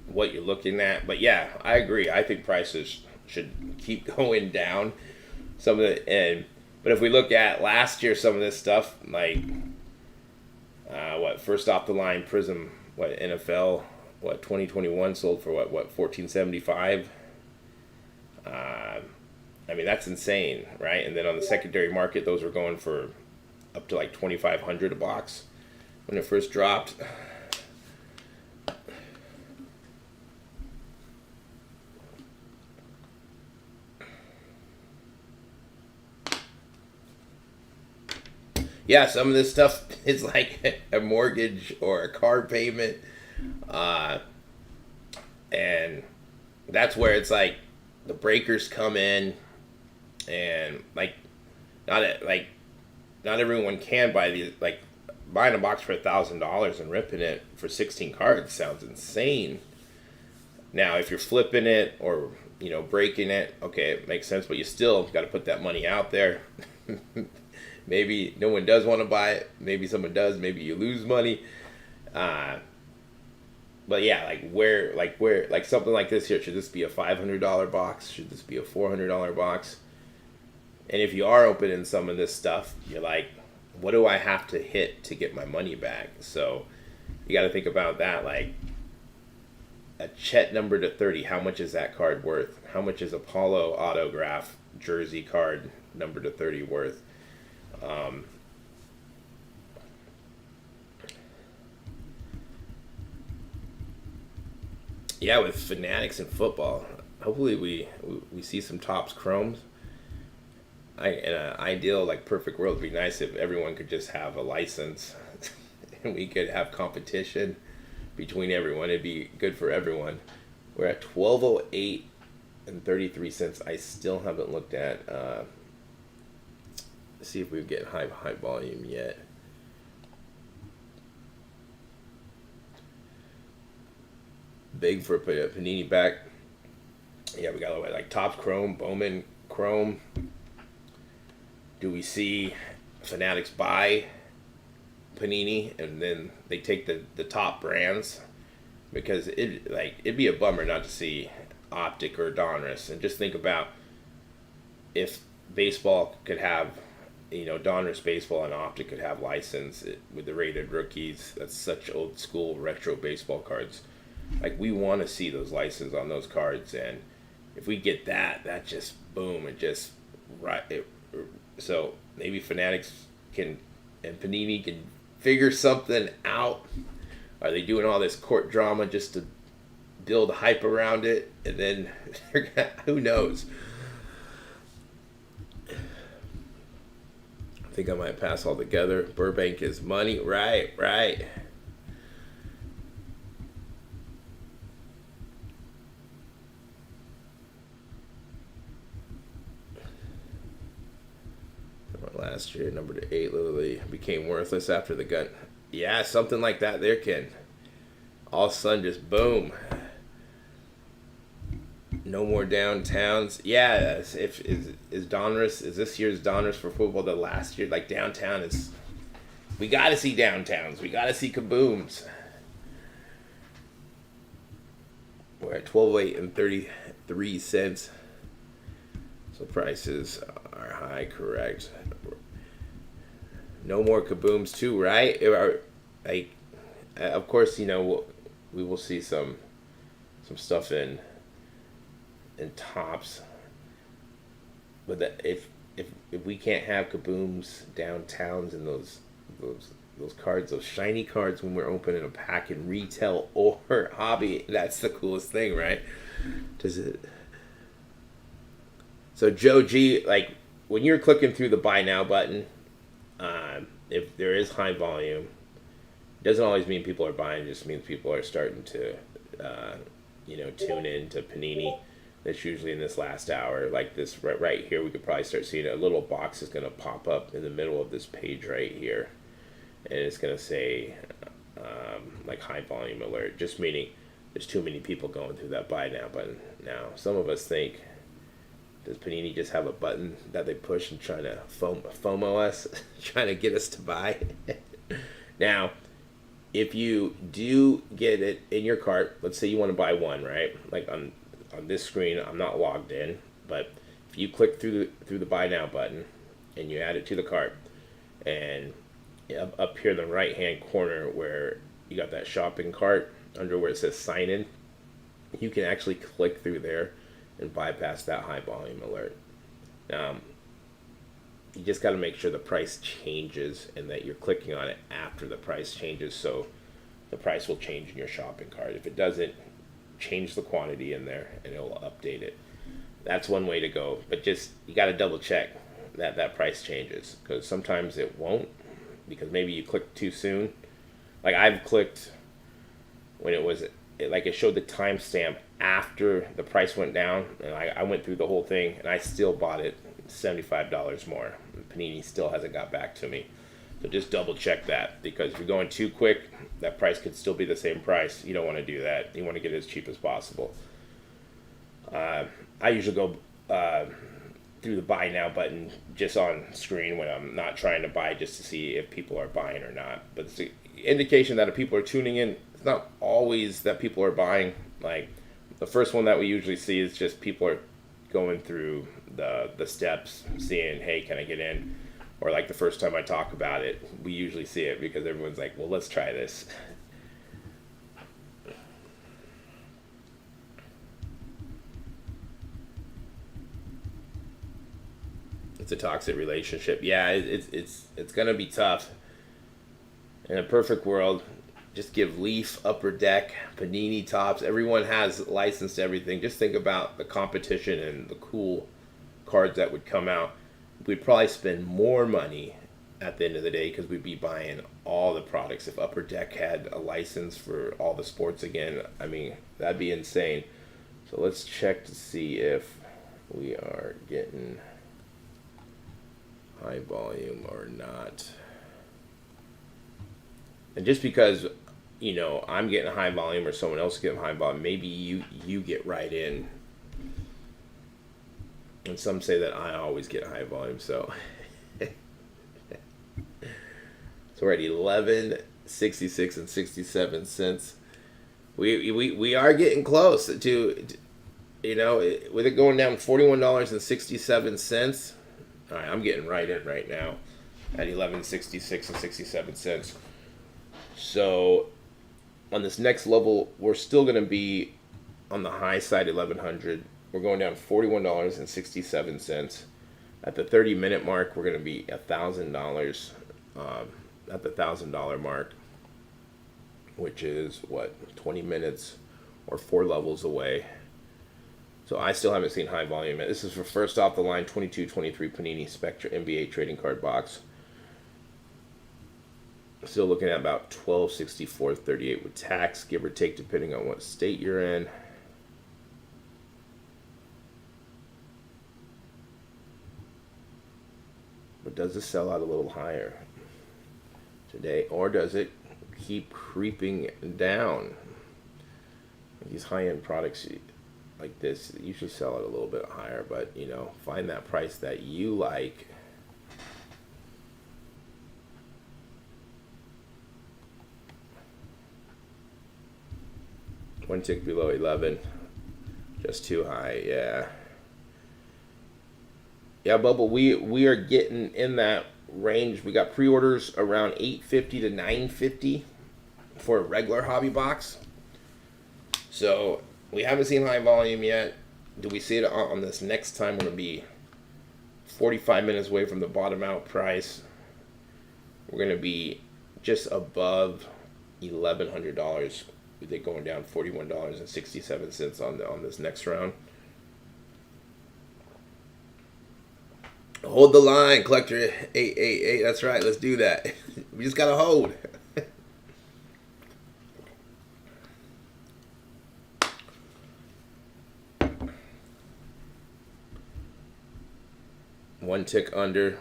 what you're looking at, but yeah, I agree. I think prices should keep going down. Some of but if we look at last year, some of this stuff like first off the line Prism, NFL, 2021 sold for what 1475. I mean, that's insane, right? And then on the secondary market, those were going for up to like 2,500 a box when it first dropped. Yeah, some of this stuff is like a mortgage or a car payment, and that's where it's like the breakers come in, and like not everyone can buy these. Like buying a box for $1,000 and ripping it for 16 cards sounds insane. Now, if you're flipping it or breaking it, okay, it makes sense, but you still got to put that money out there. Maybe no one does want to buy it. Maybe someone does. Maybe you lose money. But yeah, like something like this here, should this be a $500 box? Should this be a $400 box? And if you are opening some of this stuff, you're like, what do I have to hit to get my money back? So you got to think about that. Like a Chet number to 30, how much is that card worth? How much is a Paulo autograph jersey card number to 30 worth? Yeah, with Fanatics and football, hopefully we see some Topps Chromes. In an ideal, like perfect world, it'd be nice if everyone could just have a license and we could have competition between everyone. It'd be good for everyone. We're at 12:08 and 33 cents. I still haven't looked at see if we get high volume yet. Big for Panini back. Yeah, we got like Topps Chrome, Bowman Chrome. Do we see Fanatics buy Panini and then they take the top brands? Because it'd be a bummer not to see Optic or Donruss. And just think about if baseball could have, Donruss baseball and Optic could have license with the rated rookies. That's such old school retro baseball cards. Like, we want to see those licenses on those cards, and if we get that just boom, it just right. So maybe Fanatics and Panini can figure something out. Are they doing all this court drama just to build hype around it, and then who knows? I think I might pass altogether. Burbank is money, right. Last year, number to 8 literally became worthless after the gun. Yeah, something like that there, Ken. All of a sudden, just boom. No more downtowns. Yeah, is Donruss, is this year's Donruss for football the last year? Like, downtown is... We got to see downtowns. We got to see kabooms. We're at 12.08 and 33 cents. So prices are high, correct. No more kabooms too, right? Like, of course, we will see some stuff in Topps, but if we can't have kabooms, downtowns, and those cards, those shiny cards when we're opening a pack in retail or hobby, that's the coolest thing, right? Does it? So Joe G, like when you're clicking through the buy now button, if there is high volume, it doesn't always mean people are buying. It just means people are starting to, tune in to Panini. That's usually in this last hour. Like this right here, we could probably start seeing a little box is going to pop up in the middle of this page right here, and it's going to say like high volume alert, just meaning there's too many people going through that buy now button. Now, some of us think Does Panini just have a button that they push and trying to FOMO us, trying to get us to buy? Now, if you do get it in your cart, let's say you want to buy one, right? Like on this screen, I'm not logged in, but if you click through the buy now button and you add it to the cart, and up here in the right hand corner where you got that shopping cart under where it says sign in, you can actually click through there and bypass that high volume alert. You just got to make sure the price changes and that you're clicking on it after the price changes, so the price will change in your shopping cart. If it doesn't, change the quantity in there and it will update it. That's one way to go, but just you got to double check that price changes, because sometimes it won't, because maybe you clicked too soon. Like I've clicked when it showed the timestamp after the price went down, and I went through the whole thing and I still bought it $75 more. Panini still hasn't got back to me. So just double check that, because if you're going too quick, that price could still be the same price. You don't want to do that. You want to get it as cheap as possible. I usually go through the buy now button just on screen when I'm not trying to buy, just to see if people are buying or not. But it's an indication that if people are tuning in, it's not always that people are buying. Like the first one that we usually see is just people are going through the steps, seeing, hey, can I get in? Or like the first time I talk about it, we usually see it because everyone's like, well, let's try this. It's a toxic relationship. Yeah, it's gonna be tough. In a perfect world, just give Leaf, Upper Deck, Panini, Tops. Everyone has licensed everything. Just think about the competition and the cool cards that would come out. We'd probably spend more money at the end of the day because we'd be buying all the products. If Upper Deck had a license for all the sports again, I mean, that'd be insane. So let's check to see if we are getting high volume or not. And just because, I'm getting high volume or someone else is getting high volume, maybe you get right in. And some say that I always get high volume, so we're at 11.66 and 67 cents. We are getting close to with it going down $41.67. All right, I'm getting right in right now at 11.66 and 67 cents. So on this next level, we're still going to be on the high side, 1100. We're going down $41.67. At the 30-minute mark, we're going to be $1,000 at the $1,000 mark, which is 20 minutes or 4 levels away. So I still haven't seen high volume. This is for first off the line 22-23 Panini Spectra NBA trading card box. Still looking at about $12.64.38 with tax, give or take, depending on what state you're in. But does this sell out a little higher today, or does it keep creeping down? These high-end products like this usually sell out a little bit higher, but find that price that you like. One tick below 11, just too high. Yeah, Bubble. We are getting in that range. We got pre-orders around $8.50 to $9.50 for a regular hobby box. So we haven't seen high volume yet. Do we see it on this next time? We're going to be 45 minutes away from the bottom out price. We're going to be just above $1,100. With it going down $41.67 on this next round. Hold the line, Collector 888. That's right. Let's do that. We just got to hold. One tick under.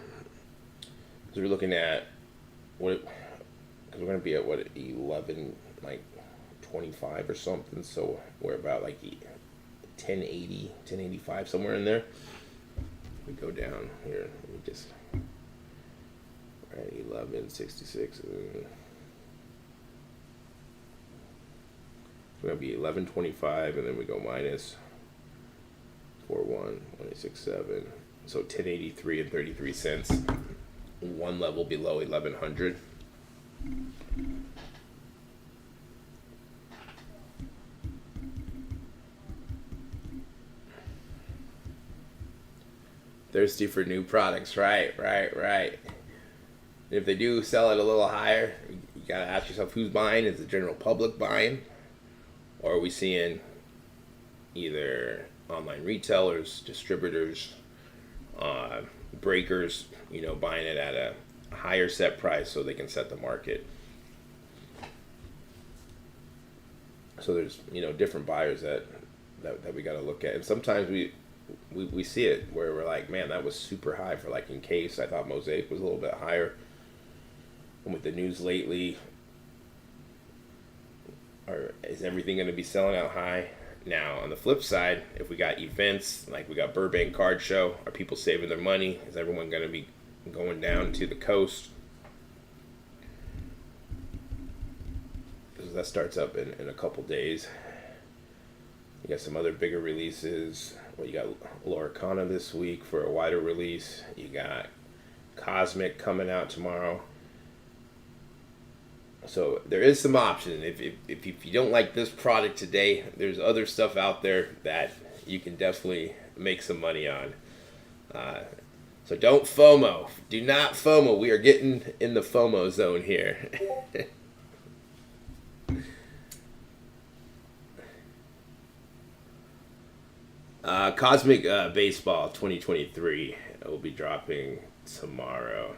So we're looking at because we're going to be at 11, 25 or something. So we're about 1080, 1085, somewhere in there. We go down here. We just right 1166. It's gonna be 1125, and then we go minus 411867. So 1083 and 33 cents. One level below 1100. Thirsty for new products, right. If they do sell it a little higher, you gotta ask yourself who's buying. Is the general public buying, or are we seeing either online retailers, distributors, breakers, buying it at a higher set price so they can set the market? So there's different buyers that we got to look at, and sometimes we see it where we're like, man, that was super high for like Encase. I thought Mosaic was a little bit higher. And with the news lately, is everything going to be selling out high? Now, on the flip side, if we got events, like we got Burbank Card Show, are people saving their money? Is everyone going to be going down to the coast? Because that starts up in a couple days. You got some other bigger releases. Well, you got Loricana this week for a wider release. You got Cosmic coming out tomorrow. So there is some option. If you don't like this product today, there's other stuff out there that you can definitely make some money on. So don't FOMO. Do not FOMO. We are getting in the FOMO zone here. Cosmic Baseball 2023 will be dropping tomorrow.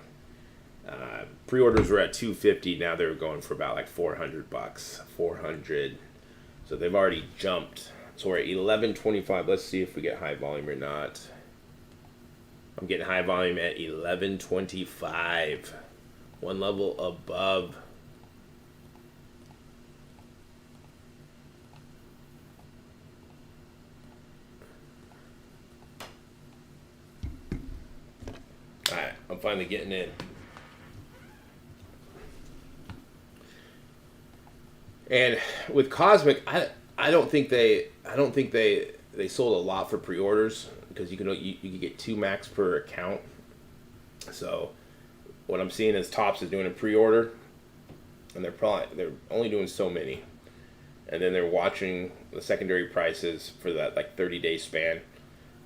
Pre-orders were at $250. Now they're going for about like $400. $400. So they've already jumped. So we're at 1125. Let's see if we get high volume or not. I'm getting high volume at 1125. One level above. Alright, I'm finally getting in. And with Cosmic, I don't think they sold a lot for pre-orders, because you can get 2 max per account. So what I'm seeing is Topps is doing a pre-order, and they're only doing so many, and then they're watching the secondary prices for that like 30-day span,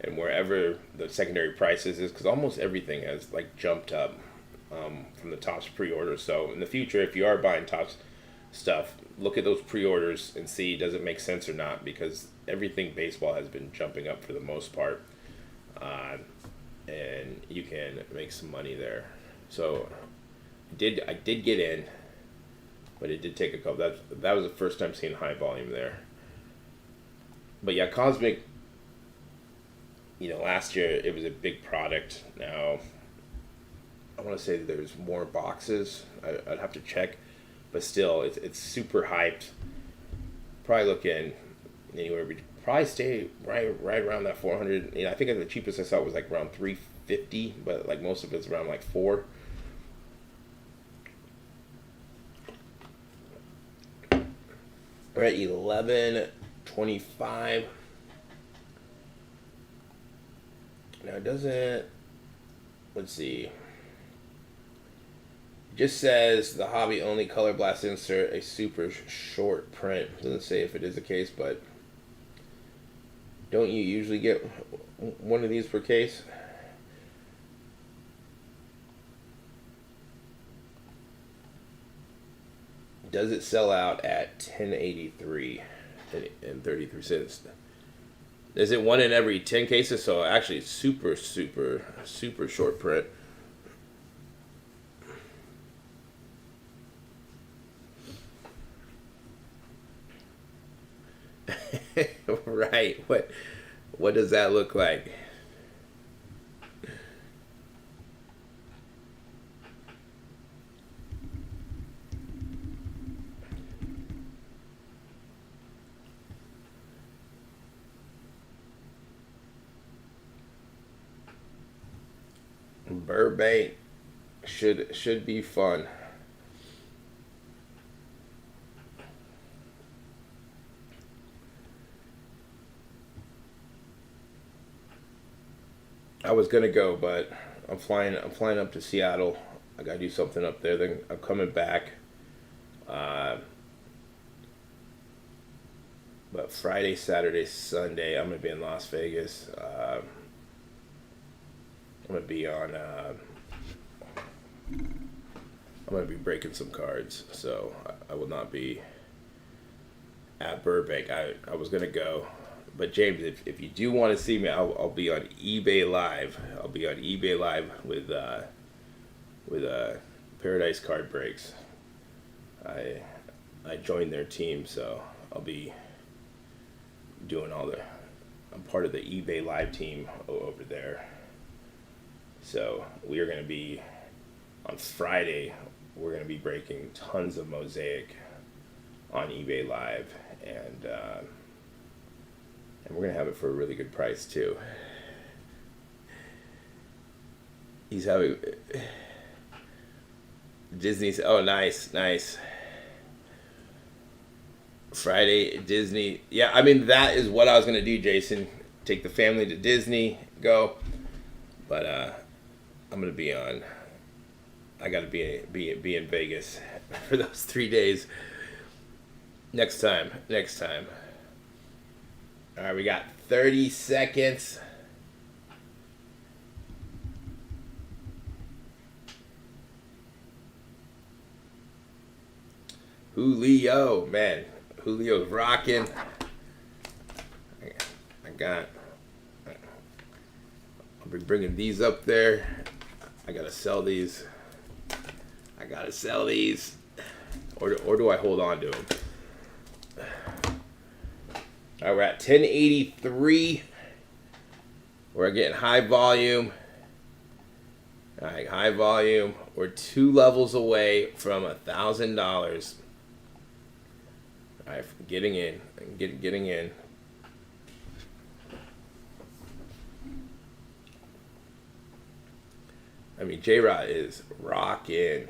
and wherever the secondary prices is, because almost everything has like jumped up from the Topps pre-order. So in the future, if you are buying Topps stuff, look at those pre-orders and see does it make sense or not, because everything baseball has been jumping up for the most part, and you can make some money there. So I did get in, but it did take a couple. That was the first time seeing high volume there. But yeah, Cosmic, last year it was a big product. Now I want to say that there's more boxes. I'd have to check. But still, it's super hyped. Probably looking anywhere. Probably stay right around that 400. I think the cheapest I saw was like around 350, but like most of it's around like 4. We're at 1125. Now it doesn't. Let's see. Just says the hobby only color blast insert a super short print. Doesn't say if it is the case, but don't you usually get one of these per case? Does it sell out at 1083 and 33 cents? Is it one in every 10 cases? So actually it's super short print. Right. What does that look like? Burbank should be fun. I was gonna go, but I'm flying. I'm flying up to Seattle. I gotta do something up there. Then I'm coming back. Uh, but Friday, Saturday, Sunday, I'm gonna be in Las Vegas. I'm gonna be on. I'm gonna be breaking some cards, so I will not be at Burbank. I was gonna go, but James, if you do want to see me, I'll be on eBay Live. I'll be on eBay Live with Paradise Card Breaks. I joined their team, so I'll be doing all the. I'm part of the eBay Live team over there. So we are going to be on Friday. We're going to be breaking tons of Mosaic on eBay Live, and we're going to have it for a really good price too. He's having Disney's. Oh, nice. Friday Disney. Yeah, I mean that is what I was going to do, Jason. Take the family to Disney, go. But I'm going to be on. I got to be in Vegas for those 3 days. Next time. All right, we got 30 seconds. Julio, man. Julio's rocking. I'll be bringing these up there. I gotta sell these. Or do I hold on to them? All right, we're at 1083. We're getting high volume. All right, high volume. We're 2 levels away from $1,000. All right, getting in. I mean, J-Rod is rocking.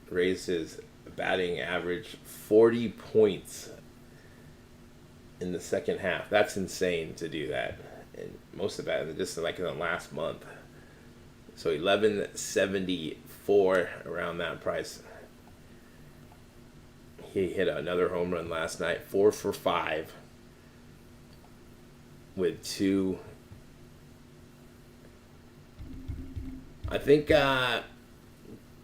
Raised his batting average 40 points in the second half. That's insane to do that. And most of that just like in the last month. So 1174 around that price. He hit another home run last night, 4 for 5 with 2. I think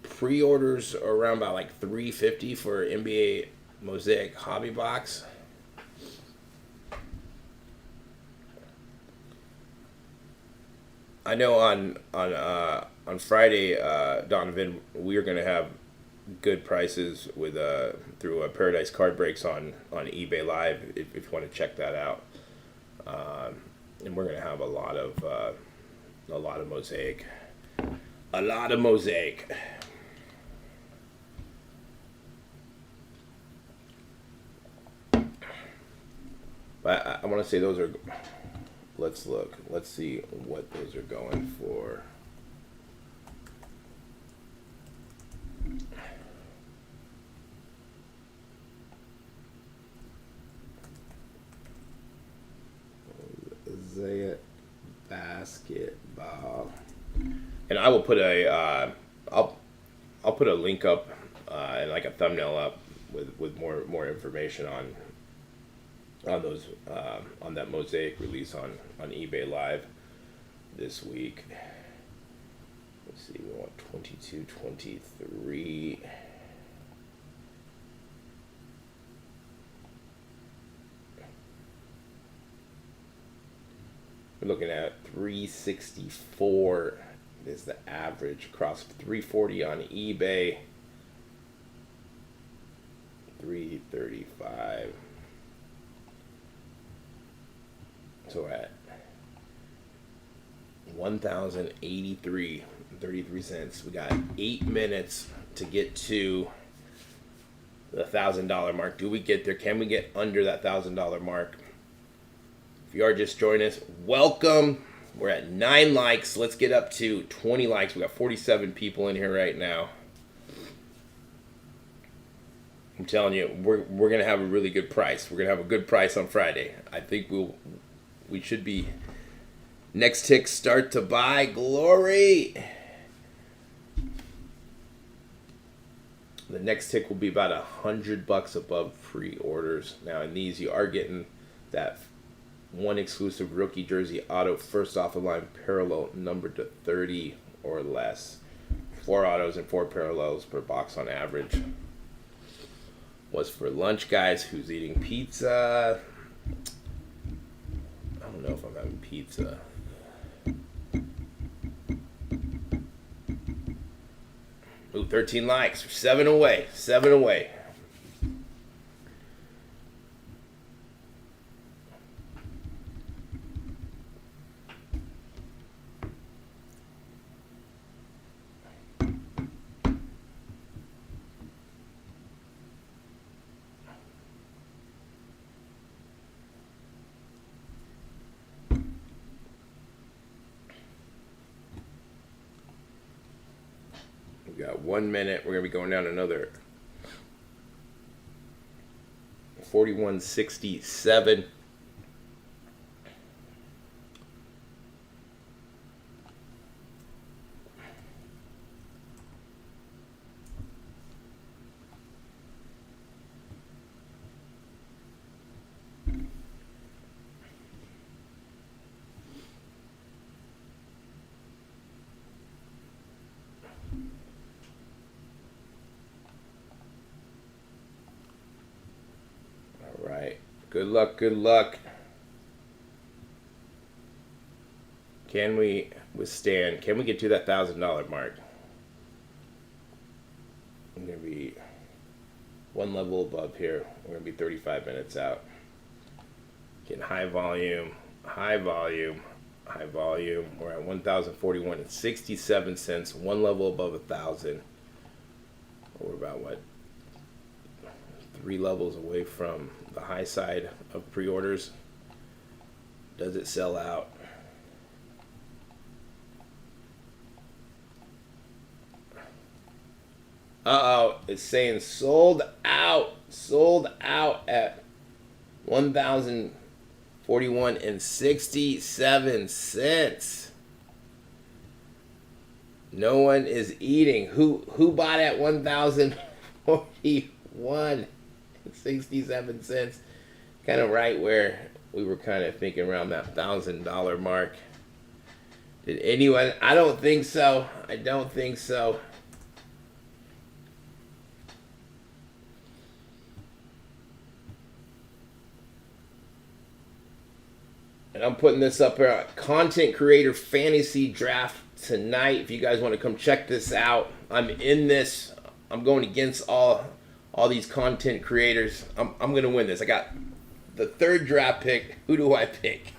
pre-orders are around about like $350 for NBA Mosaic Hobby Box. I know on Friday, Donovan, we are going to have good prices with through Paradise Card Breaks on eBay Live if you want to check that out. And we're going to have a lot of Mosaic. A lot of Mosaic. But I want to say those are. Let's look. Let's see what those are going for. Mosaic basketball. And I will put I'll put a link up and like a thumbnail up with more information on those on that Mosaic release on eBay Live this week. Let's see, we want 22, 23. We're looking at 364 is the average across 340 on eBay. 335. So we're at 1,083.33 cents. We got 8 minutes to get to the $1,000 mark. Do we get there? Can we get under that $1,000 mark? If you are just joining us, welcome. We're at 9 likes. Let's get up to 20 likes. We got 47 people in here right now. I'm telling you, we're gonna have a really good price. We're gonna have a good price on Friday. I think we should be. Next tick, start to buy. Glory. The next tick will be about $100 above pre-orders. Now in these, you are getting that one exclusive rookie jersey auto, first off the line parallel, numbered to 30 or less. 4 autos and 4 parallels per box on average. What's for lunch, guys? Who's eating pizza? I don't know if I'm having pizza. Ooh, 13 likes. 7 away. 7 away. We got 1 minute. We're going to be going down another 41.67. Right. Good luck, good luck. Can we withstand? Can we get to that $1,000 mark? I'm going to be one level above here. We're going to be 35 minutes out. Getting high volume, high volume, high volume. We're at 1,041 and 67 cents, one level above 1,000. We're about what? 3 levels away from the high side of pre-orders. Does it sell out? Uh-oh, it's saying sold out. Sold out at 1,041 and 67 cents. No one is eating. Who bought at 1,041? 67 cents, kind of right where we were kind of thinking, around that $1,000 mark. Did anyone? I don't think so. I don't think so. And I'm putting this up here, Content Creator Fantasy Draft tonight. If you guys want to come check this out, I'm in this. I'm going against all these content creators. I'm going to win this. I got the 3rd draft pick. Who do I pick?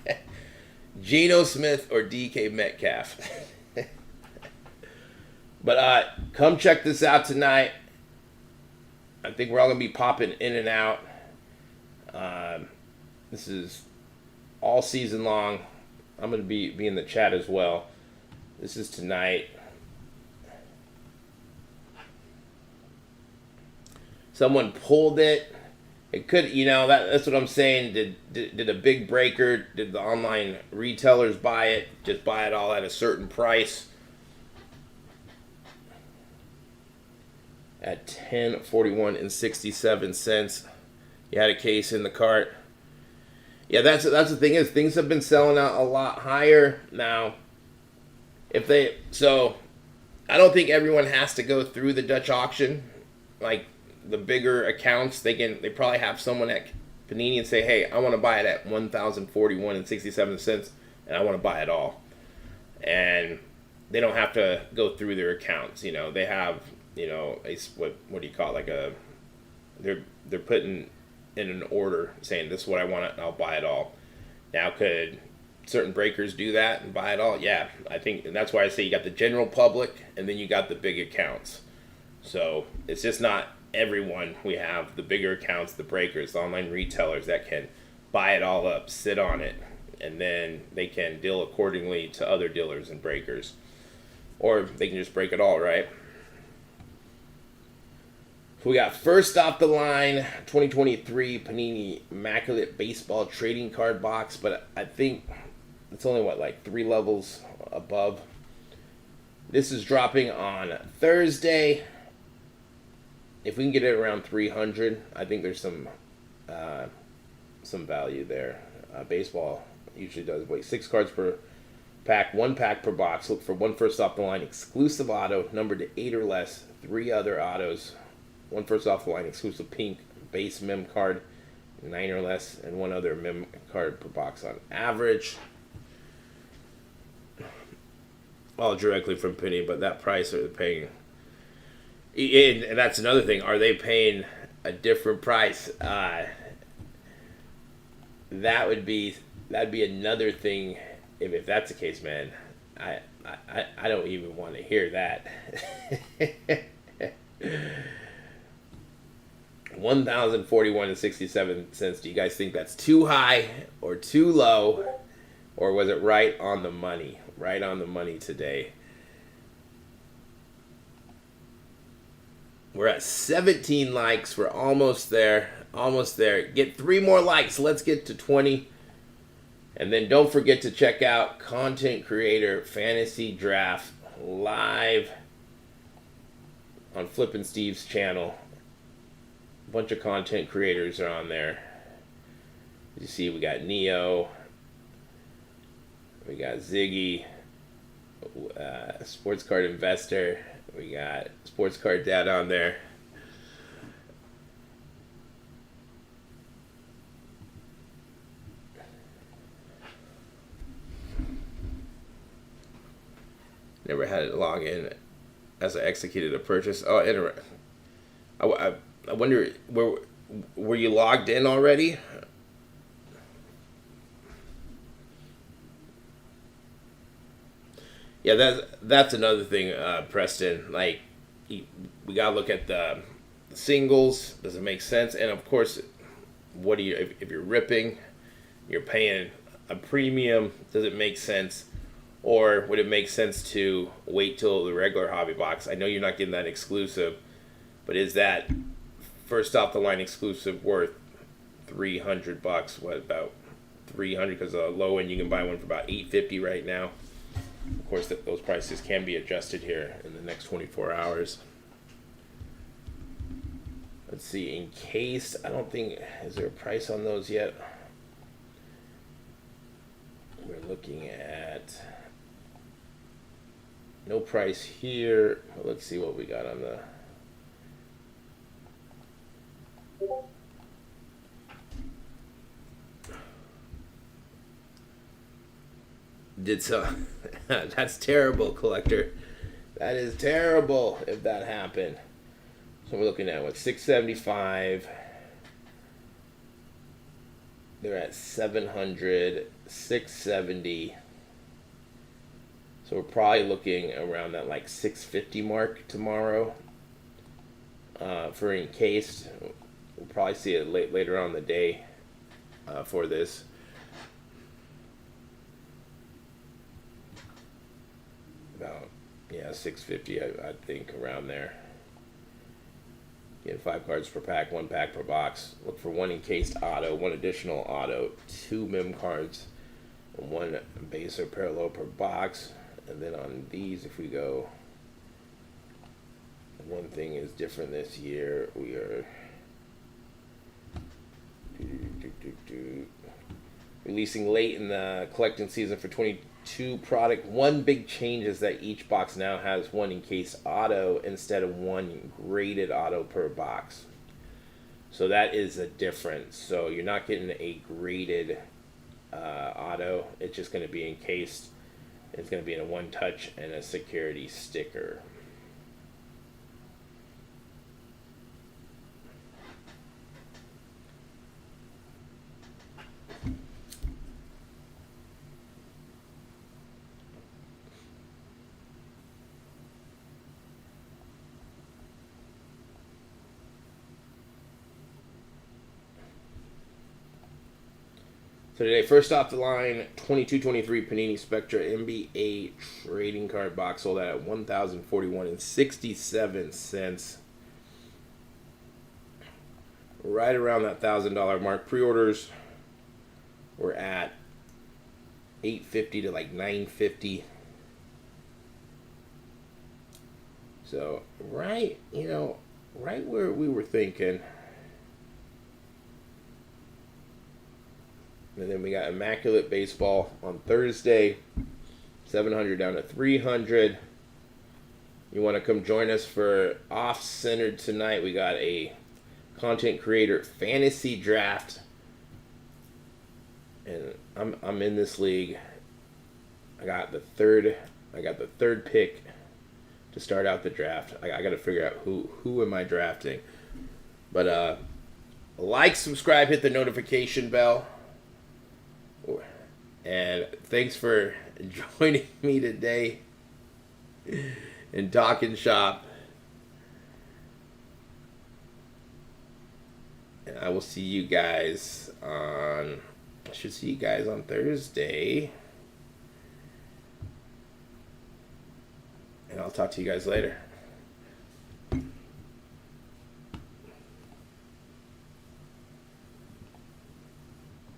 Geno Smith or DK Metcalf? But come check this out tonight. I think we're all going to be popping in and out. This is all season long. I'm going to be in the chat as well. This is tonight. Someone pulled it. It could, that's what I'm saying. Did a big breaker? Did the online retailers buy it? Just buy it all at a certain price? At 10.41 and 67 cents, you had a case in the cart. Yeah, that's the thing is, things have been selling out a lot higher now. So I don't think everyone has to go through the Dutch auction. Like the bigger accounts, they probably have someone at Panini and say, hey, I want to buy it at 1,041 and 67 cents, and I want to buy it all. And they don't have to go through their accounts. They have, what do you call it? Like they're putting in an order saying, this is what I want, and I'll buy it all. Now, could certain breakers do that and buy it all? Yeah, I think, and that's why I say you got the general public, and then you got the big accounts. So it's just not everyone. We have the bigger accounts, the breakers, the online retailers that can buy it all up, sit on it, and then they can deal accordingly to other dealers and breakers, or they can just break it all, right? We got first off the line 2023 Panini Immaculate Baseball Trading Card Box, but I think it's only like 3 levels above. This is dropping on Thursday. If we can get it around 300, I think there's some value there. Baseball usually does 6 cards per pack, 1 pack per box. Look for 1 first off the line exclusive auto, numbered to 8 or less, 3 other autos, 1 first off the line exclusive pink base mem card, 9 or less, and 1 other mem card per box on average. All directly from Penny, but that price are they paying? And that's another thing. Are they paying a different price? That'd be another thing. If that's the case, man, I don't even want to hear that. $1,041.67. Do you guys think that's too high or too low, or was it right on the money? Right on the money today. We're at 17 likes. We're almost there. Almost there. Get 3 more likes. Let's get to 20. And then don't forget to check out Content Creator Fantasy Draft live on Flippin' Steve's channel. A bunch of content creators are on there. You see, we got Neo. We got Ziggy, Sports Card Investor. We got Sports Card Dad on there. Never had it log in as I executed a purchase. Oh, interesting. I wonder, were you logged in already? Yeah, that's another thing, Preston. Like, we gotta look at the singles. Does it make sense? And of course, what do you if you're ripping, you're paying a premium. Does it make sense, or would it make sense to wait till the regular hobby box? I know you're not getting that exclusive, but is that first off the line exclusive worth $300? What about 300? Because the low end you can buy one for about $850 right now. Of course, those prices can be adjusted here in the next 24 hours. Let's see, encased. I don't think, is there a price on those yet? We're looking at no price here. Let's see what we got on the. Did so. That's terrible, collector. That is terrible if that happened. So we're looking at what, 675. They're at 700, 670. So we're probably looking around that like 650 mark tomorrow for encased. We'll probably see it later on in the day for this. About, yeah, 650, I think, around there. Get 5 cards per pack, 1 pack per box. Look for 1 encased auto, 1 additional auto, 2 mem cards, and 1 base or parallel per box. And then on these, if we go, one thing is different this year. We are releasing late in the collecting season for 22 product. One big change is that each box now has 1 encased auto instead of 1 graded auto per box. So that is a difference. So you're not getting a graded auto. It's just going to be encased. It's going to be in a 1-touch and a security sticker. So today, first off the line, 22-23 Panini Spectra NBA trading card box sold out at $1,041.67. Right around that $1,000 mark. Pre-orders were at $850 to like $950. So right where we were thinking. And then we got Immaculate Baseball on Thursday, 700 down to 300. You want to come join us for Off-Centered tonight? We got a content creator fantasy draft, and I'm in this league. I got the third pick to start out the draft. I got to figure out who am I drafting. But like, subscribe, hit the notification bell. And thanks for joining me today in Talking Shop. And I will see you guys on... I should see you guys on Thursday. And I'll talk to you guys later.